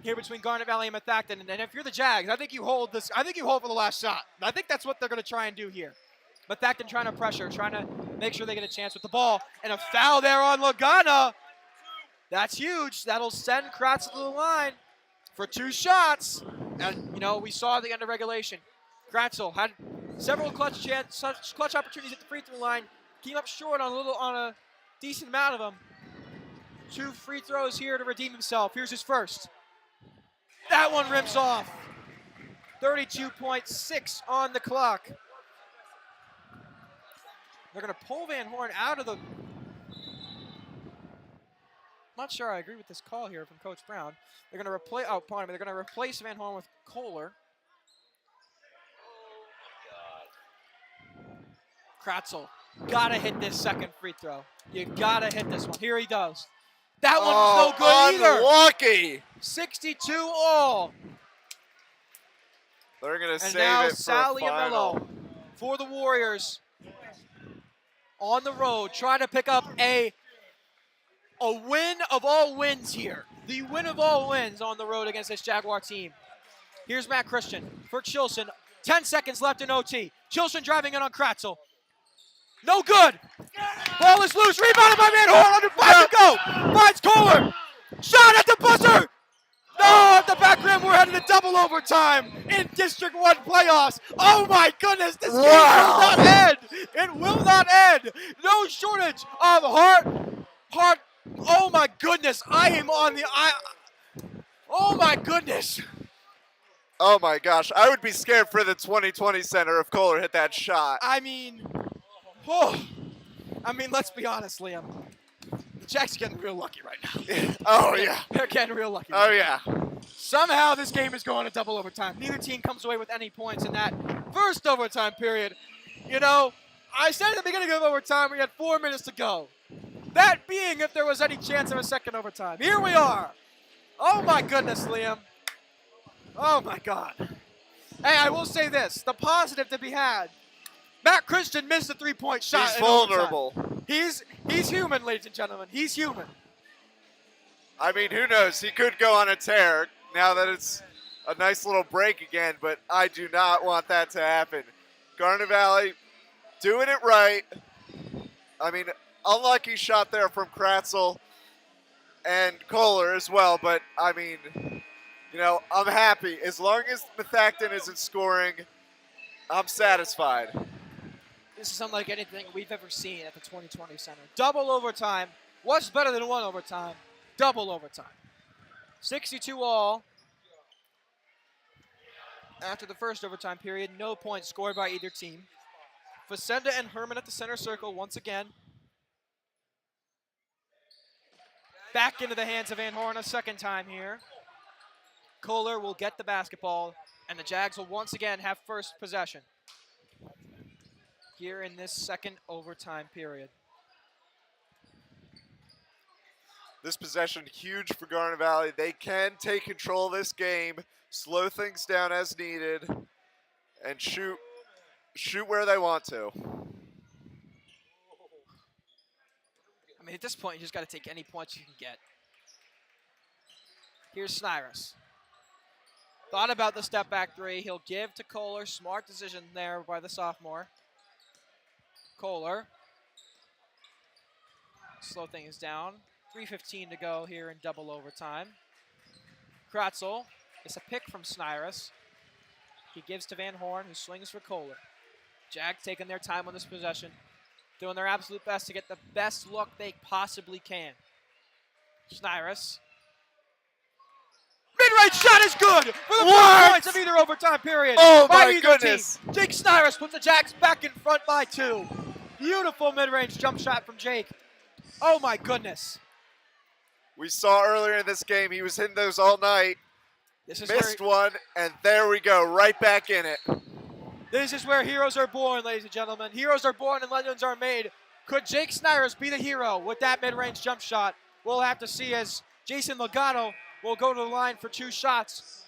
here between Garnet Valley and Methacton. And if you're the Jags, I think you hold this. I think you hold for the last shot. I think that's what they're going to try and do here. Methacton trying to pressure, trying to make sure they get a chance with the ball. And a foul there on Lagana. That's huge. That'll send Kratz to the line for 2 shots. And, you know, we saw at the end of regulation, Kratzel had several clutch opportunities at the free throw line. Came up short on a decent amount of them. 2 free throws here to redeem himself. Here's his first. That one rims off. 32.6 on the clock. They're going to pull Van Horn out of the... Not sure I agree with this call here from Coach Brown. They're going to replace... Oh, pardon me. They're going to replace Van Horn with Kohler. Kratzel. Gotta hit this second free throw. You gotta hit this one. Here he does. That one was no good either. Unlucky. 62 all. They're going to And save now it for Sally a final. Amello for the Warriors on the road, trying to pick up a win of all wins here. The win of all wins on the road against this Jaguar team. Here's Matt Christian for Chilson. 10 seconds left in OT. Chilson driving in on Kratzel. No good. Ball is loose. Rebounded by Van Horn. Under 5 to go. Finds Kohler. Shot at the buzzer. No, at the back rim. We're headed to double overtime in District 1 playoffs. Oh my goodness. This game will not end. It will not end. No shortage of heart. Oh my goodness. Oh my goodness. Oh my gosh, I would be scared for the 2020 center if Kohler hit that shot. I mean, let's be honest, Liam. The Jacks are getting real lucky right now. Oh yeah. They're getting real lucky. Oh yeah. Somehow this game is going to double overtime. Neither team comes away with any points in that first overtime period. You know, I said at the beginning of overtime we had 4 minutes to go. That being if there was any chance of a second overtime. Here we are. Oh my goodness, Liam. Oh my God. Hey, I will say this. The positive to be had. Matt Christian missed a 3-point shot. He's in overtime. vulnerable. He's human, ladies and gentlemen. He's human. I mean, who knows? He could go on a tear now that it's a nice little break again, but I do not want that to happen. Garnet Valley doing it right. I mean, unlucky shot there from Kratzel and Kohler as well, but I mean, you know, I'm happy. As long as Methacton isn't scoring, I'm satisfied. This is unlike anything we've ever seen at the 2020 Center. Double overtime. What's better than one overtime? Double overtime. 62 all. After the first overtime period, no points scored by either team. Facenda and Herman at the center circle once again. Back into the hands of Van Horn a second time here. Kohler will get the basketball, and the Jags will once again have first possession here in this second overtime period. This possession huge for Garnet Valley. They can take control of this game, slow things down as needed, and shoot where they want to. I mean, at this point, you just got to take any points you can get. Here's Snyrus. Thought about the step back three. He'll give to Kohler. Smart decision there by the sophomore. Kohler. Slow things down. 3:15 to go here in double overtime. Kratzel gets a pick from Snyrus. He gives to Van Horn, who swings for Kohler. Jags taking their time on this possession, doing their absolute best to get the best look they possibly can. Snyrus. Mid-range shot is good for the 4 points of either overtime period. Oh by my either goodness. Team. Jake Snyrus puts the Jags back in front by 2. Beautiful mid-range jump shot from Jake. Oh my goodness. We saw earlier in this game, he was hitting those all night. This is Missed one, and there we go, right back in it. This is where heroes are born, ladies and gentlemen. Heroes are born and legends are made. Could Jake Snyrus be the hero with that mid-range jump shot? We'll have to see as Jason Logano will go to the line for 2 shots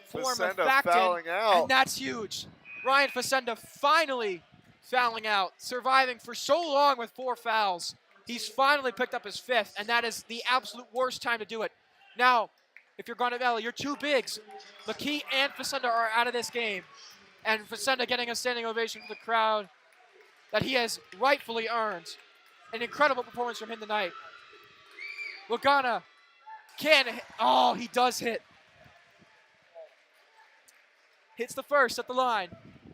for Facenda Methacton, fouling out. and that's huge. Ryan Facenda finally fouling out, surviving for so long with 4 fouls. He's finally picked up his 5th, and that is the absolute worst time to do it. Now, if you're Garnet Valley, your 2 bigs, McKee and Facenda, are out of this game. And Facenda getting a standing ovation from the crowd that he has rightfully earned. An incredible performance from him tonight. Logana can hit. Oh, he does hit. Hits the first at the line.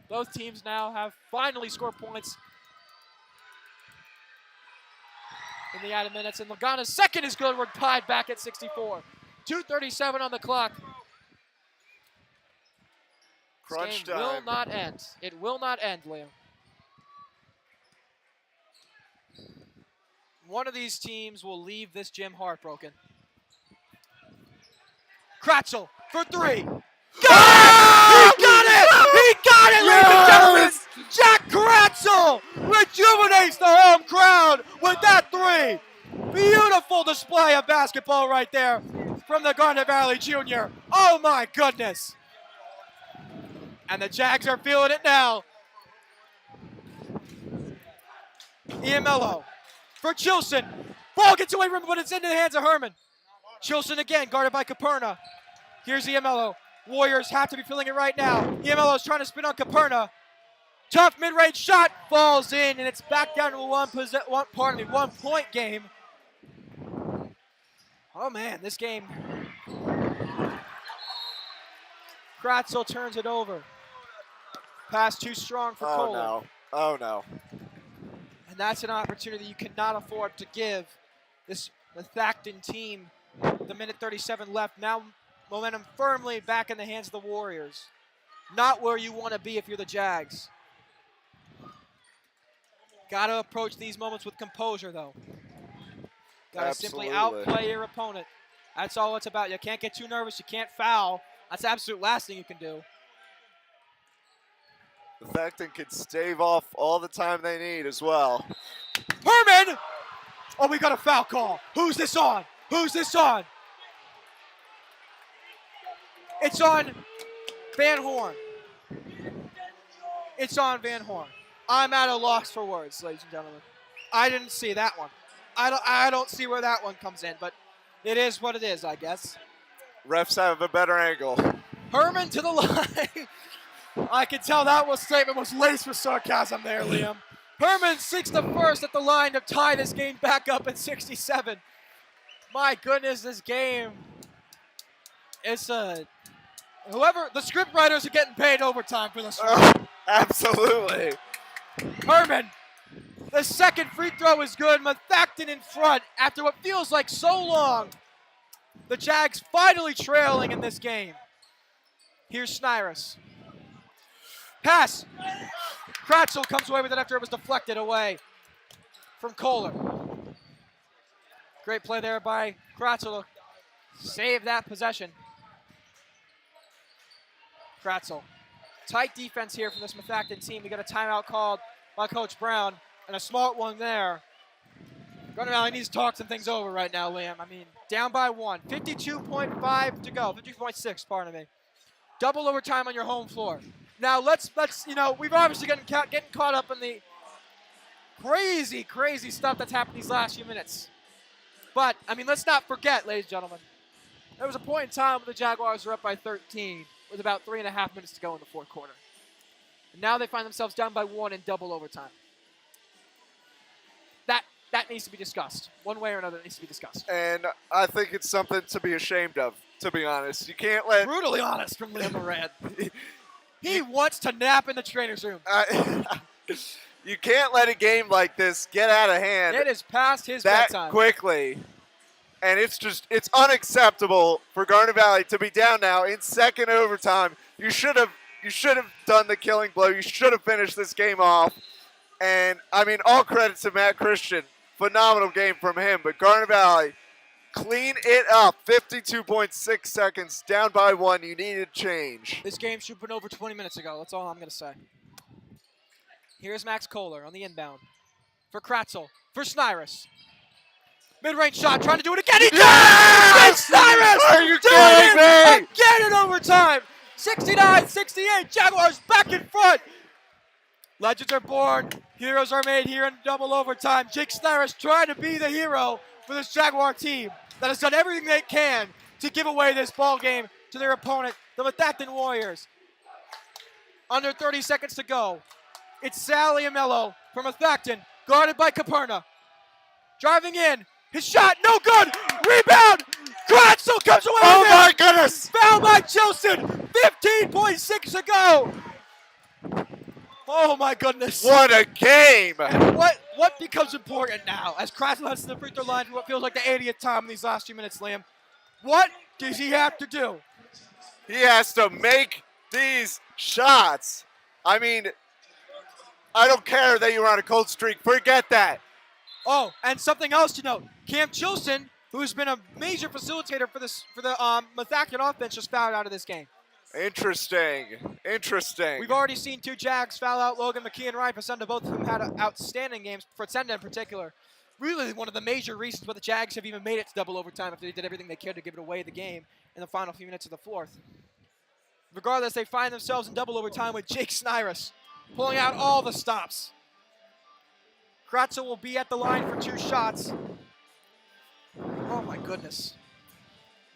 Both teams now have finally scored points in the added minutes. And Logana's second is good. We're tied back at 64. 2:37 on the clock. Crunch This game will time. not end. It will not end, Liam. One of these teams will leave this gym heartbroken. Kratzel for 3. Got it! He got it! He got it, ladies and gentlemen! Jack Kratzel rejuvenates the home crowd with that 3. Beautiful display of basketball right there from the Garnet Valley Junior. Oh my goodness! And the Jags are feeling it now. Iamello for Chilson. Ball gets away from him, but it's into the hands of Herman. Chilson again, guarded by Caperna. Here's Iamello. Warriors have to be feeling it right now. Iamello's trying to spin on Caperna. Tough mid-range shot, falls in, and it's back down to a 1 point game. Oh man, this game. Kratzel turns it over. Pass too strong for Kohler. No. Oh no. And that's an opportunity you cannot afford to give this Methacton team. The minute 37 left. Now momentum firmly back in the hands of the Warriors. Not where you want to be if you're the Jags. Got to approach these moments with composure, though. Got to simply outplay your opponent. That's all it's about. You can't get too nervous. You can't foul. That's the absolute last thing you can do. Methacton can stave off all the time they need as well. Herman! Oh, we got a foul call. Who's this on? Who's this on? It's on Van Horn. It's on Van Horn. I'm at a loss for words, ladies and gentlemen. I didn't see that one. I don't see where that one comes in, but it is what it is, I guess. Refs have a better angle. Herman to the line. I can tell that statement was laced with sarcasm there, Liam. Herman 6th first at the line to tie this game back up at 67. My goodness, this game. It's whoever, the script writers are getting paid overtime for this one. Absolutely. Herman, the second free throw is good. Methacton in front after what feels like so long. The Jags finally trailing in this game. Here's Snyrus. Pass. Kratzel comes away with it after it was deflected away from Kohler. Great play there by Kratzel to save that possession. Kratzel. Tight defense here from this Methacton team. We got a timeout called by Coach Brown, and a smart one there. Garnet Valley needs to talk some things over right now, Liam. I mean, down by 1. 52.5 to go. 52.6, pardon me. Double overtime on your home floor. Now let's we've obviously getting caught up in the crazy stuff that's happened these last few minutes. But I mean, let's not forget, ladies and gentlemen, there was a point in time when the Jaguars were up by 13 with about 3.5 minutes to go in the fourth quarter. And now they find themselves down by 1 in double overtime. That needs to be discussed. One way or another, it needs to be discussed. And I think it's something to be ashamed of, to be honest. You can't let... Brutally honest from Liam Moran. He wants to nap in the trainer's room. You can't let a game like this get out of hand It is past his that bedtime. quickly. And it's unacceptable for Garnet Valley to be down now in second overtime. You should have done the killing blow. You should have finished this game off. And I mean, all credit to Matt Christian. Phenomenal game from him. But Garnet Valley, clean it up. 52.6 seconds, down by 1. You needed change. This game should have been over 20 minutes ago. That's all I'm going to say. Here's Max Kohler on the inbound. For Kratzel. For Snyrus. Mid-range shot, trying to do it again. He Yes! does! Snyrus! Are you kidding me? Again in overtime. 69-68. Jaguars back in front. Legends are born. Heroes are made here in double overtime. Jake Snyrus trying to be the hero for this Jaguar team that has done everything they can to give away this ball game to their opponent, the Methacton Warriors. Under 30 seconds to go. It's Sally Amello from Methacton, guarded by Caperna. Driving in. His shot, no good. Rebound. Kratzel comes away with it. Oh my goodness. Foul by Chilson. 15.6 to go. Oh my goodness. What a game. And what becomes important now as Kratzel heads to the free throw line for what feels like the 80th time in these last few minutes, Liam? What does he have to do? He has to make these shots. I mean, I don't care that you were on a cold streak. Forget that. Oh, and something else to note. Cam Chilson, who's been a major facilitator for the Methacton offense, just fouled out of this game. Interesting. We've already seen 2 Jags foul out Logan McKee and Ryan Pasenda, both of whom had outstanding games. Pasenda in particular, really one of the major reasons why the Jags have even made it to double overtime after they did everything they could to give it away the game in the final few minutes of the fourth. Regardless, they find themselves in double overtime with Jake Snyrus pulling out all the stops. Kratzel will be at the line for 2 shots. Oh my goodness.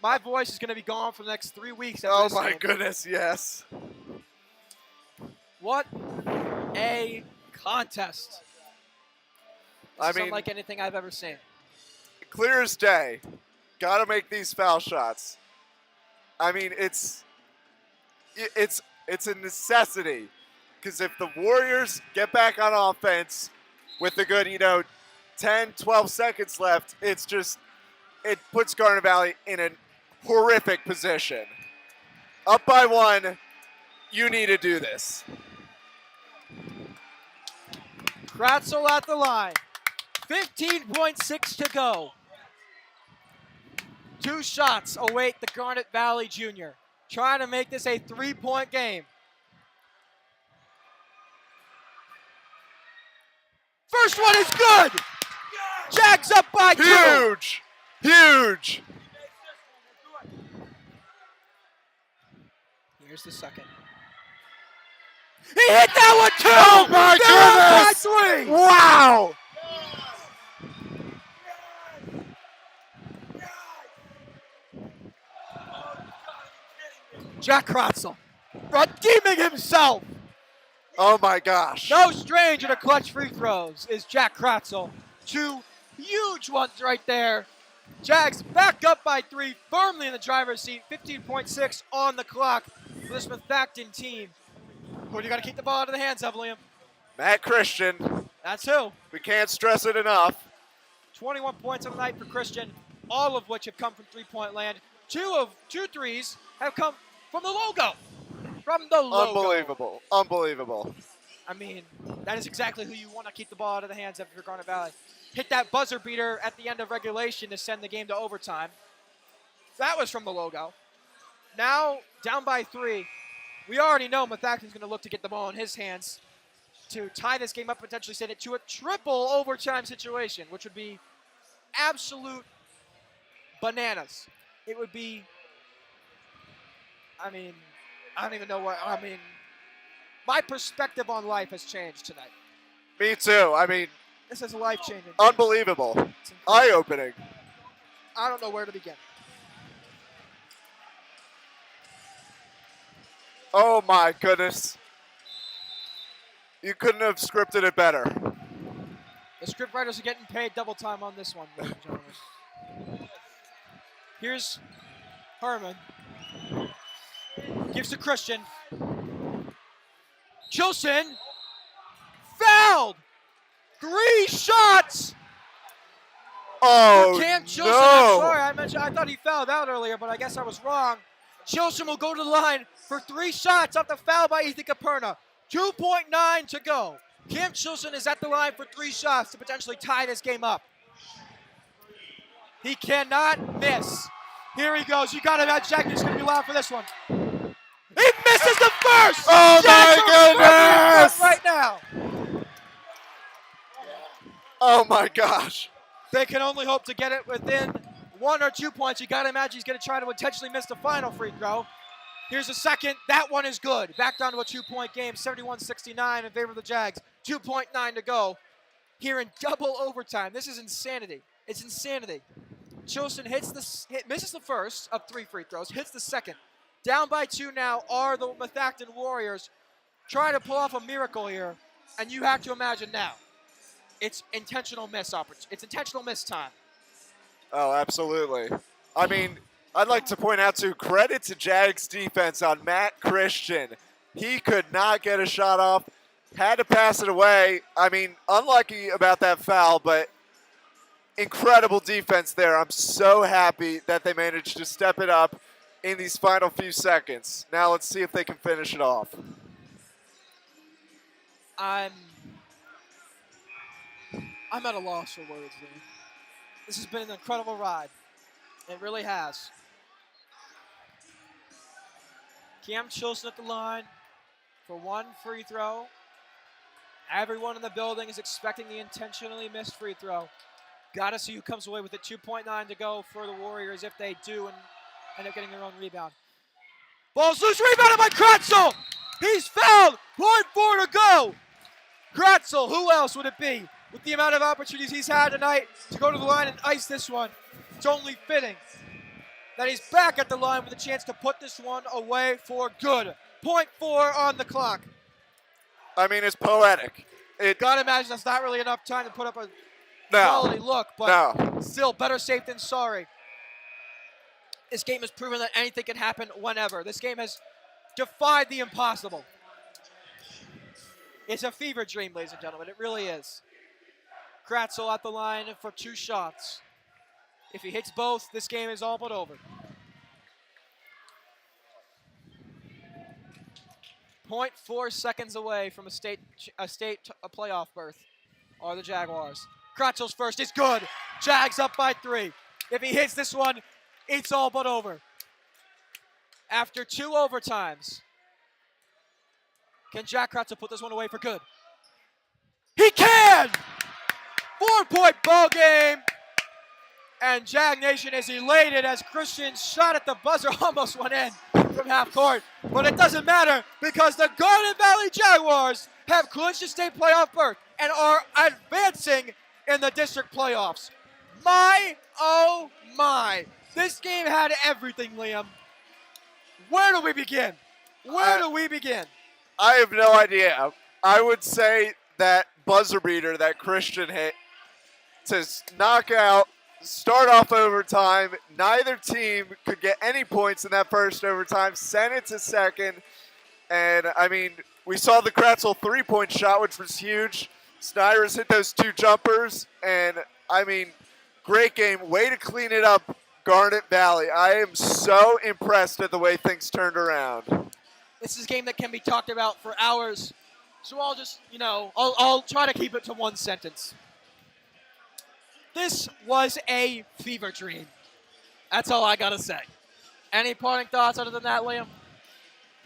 My voice is going to be gone for the next 3 weeks. Oh my goodness, yes. What a contest. I This is mean, unlike anything I've ever seen. clear as day. Got to make these foul shots. I mean, it's a necessity. Because if the Warriors get back on offense with a good, 10, 12 seconds left, it puts Garnet Valley in a horrific position. Up by 1, you need to do this. Kratzel at the line. 15.6 to go. 2 shots await the Garnet Valley Junior. Trying to make this a 3-point game. First one is good. Jags up by 2. Huge. Here's the second. He hit that one too! Oh my goodness! By 3! Wow! Jack Kratzel, redeeming himself. Oh my gosh. No stranger to clutch free throws is Jack Kratzel. 2 huge ones right there. Jags back up by 3, firmly in the driver's seat. 15.6 on the clock for this Methacton team. Who do you got to keep the ball out of the hands of, Liam? Matt Christian. That's who. We can't stress it enough. 21 points on the night for Christian, all of which have come from three-point land. Two threes have come from the logo. From the logo. Unbelievable. Unbelievable. I mean, that is exactly who you want to keep the ball out of the hands of for Garnet Valley. Hit that buzzer beater at the end of regulation to send the game to overtime. That was from the logo. Now, down by 3. We already know Methacton's going to look to get the ball in his hands to tie this game up, potentially send it to a triple overtime situation, which would be absolute bananas. It would be, I don't even know what, my perspective on life has changed tonight. Me too. This is life-changing. Unbelievable. It's incredible. Eye-opening. I don't know where to begin. Oh my goodness. You couldn't have scripted it better. The scriptwriters are getting paid double time on this one, ladies and gentlemen. Here's Herman. Gives to Christian. Chilson. Fouled! 3 shots! Oh, Cam Chilson, no. I'm sorry, I thought he fouled out earlier, but I guess I was wrong. Chilson will go to the line for 3 shots off the foul by Ethan Caperna. 2.9 to go. Cam Chilson is at the line for 3 shots to potentially tie this game up. He cannot miss. Here he goes. You got to imagine Jackie's going to be loud for this one. He misses the first! Oh, Jack's my goodness! right now. Oh my gosh. They can only hope to get it within 1 or 2 points. You got to imagine he's going to try to intentionally miss the final free throw. Here's a second. That one is good. Back down to a 2-point game, 71-69 in favor of the Jags. 2.9 to go here in double overtime. This is insanity. It's insanity. Chilson misses the first of 3 free throws, hits the second. Down by 2 now are the Methacton Warriors trying to pull off a miracle here, and you have to imagine now. It's intentional miss opportunity. It's intentional miss time. Oh, absolutely. I'd like to point out, too, credit to Jags defense on Matt Christian. He could not get a shot off, had to pass it away. Unlucky about that foul, but incredible defense there. I'm so happy that they managed to step it up in these final few seconds. Now let's see if they can finish it off. I'm at a loss for words, Lee. This has been an incredible ride. It really has. Cam Chilson at the line for 1 free throw. Everyone in the building is expecting the intentionally missed free throw. Got to see who comes away with it. 2.9 to go for the Warriors if they do and end up getting their own rebound. Ball's loose, rebounded by Kratzel. He's fouled. 0.4 to go. Kratzel, who else would it be? With the amount of opportunities he's had tonight to go to the line and ice this one, it's only fitting that he's back at the line with a chance to put this one away for good. 0.4 on the clock. It's poetic. Gotta imagine that's not really enough time to put up a quality look, but still better safe than sorry. This game has proven that anything can happen whenever. This game has defied the impossible. It's a fever dream, ladies and gentlemen. It really is. Kratzel at the line for 2 shots. If he hits both, this game is all but over. 0.4 seconds away from a state playoff berth are the Jaguars. Kratzel's first is good. Jags up by 3. If he hits this one, it's all but over. After 2 overtimes, can Jack Kratzel put this one away for good? He can! 4-point ball game. And Jag Nation is elated as Christian's shot at the buzzer almost went in from half court. But it doesn't matter because the Garnet Valley Jaguars have clinched a state playoff berth and are advancing in the district playoffs. My, oh my. This game had everything, Liam. Where do we begin? Where do we begin? I have no idea. I would say that buzzer beater that Christian hit to knock out, start off overtime. Neither team could get any points in that first overtime. Sent it to second. And, I mean, we saw the Kratzel three-point shot, which was huge. Snyder's hit those 2 jumpers. And, I mean, great game. Way to clean it up, Garnet Valley. I am so impressed at the way things turned around. This is a game that can be talked about for hours. So I'll just, I'll try to keep it to one sentence. This was a fever dream. That's all I got to say. Any parting thoughts other than that, Liam?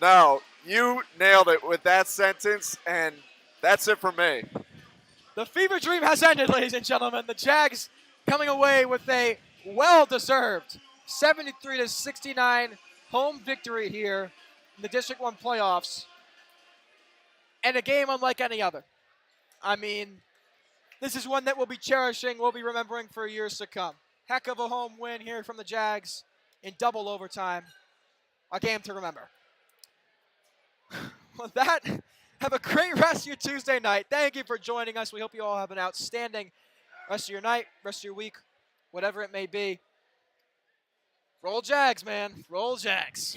No, you nailed it with that sentence, and that's it for me. The fever dream has ended, ladies and gentlemen. The Jags coming away with a well-deserved 73-69 home victory here in the District 1 playoffs. And a game unlike any other. I mean, this is one that we'll be cherishing, we'll be remembering for years to come. Heck of a home win here from the Jags in double overtime. A game to remember. With that, have a great rest of your Tuesday night. Thank you for joining us. We hope you all have an outstanding rest of your night, rest of your week, whatever it may be. Roll Jags, man. Roll Jags.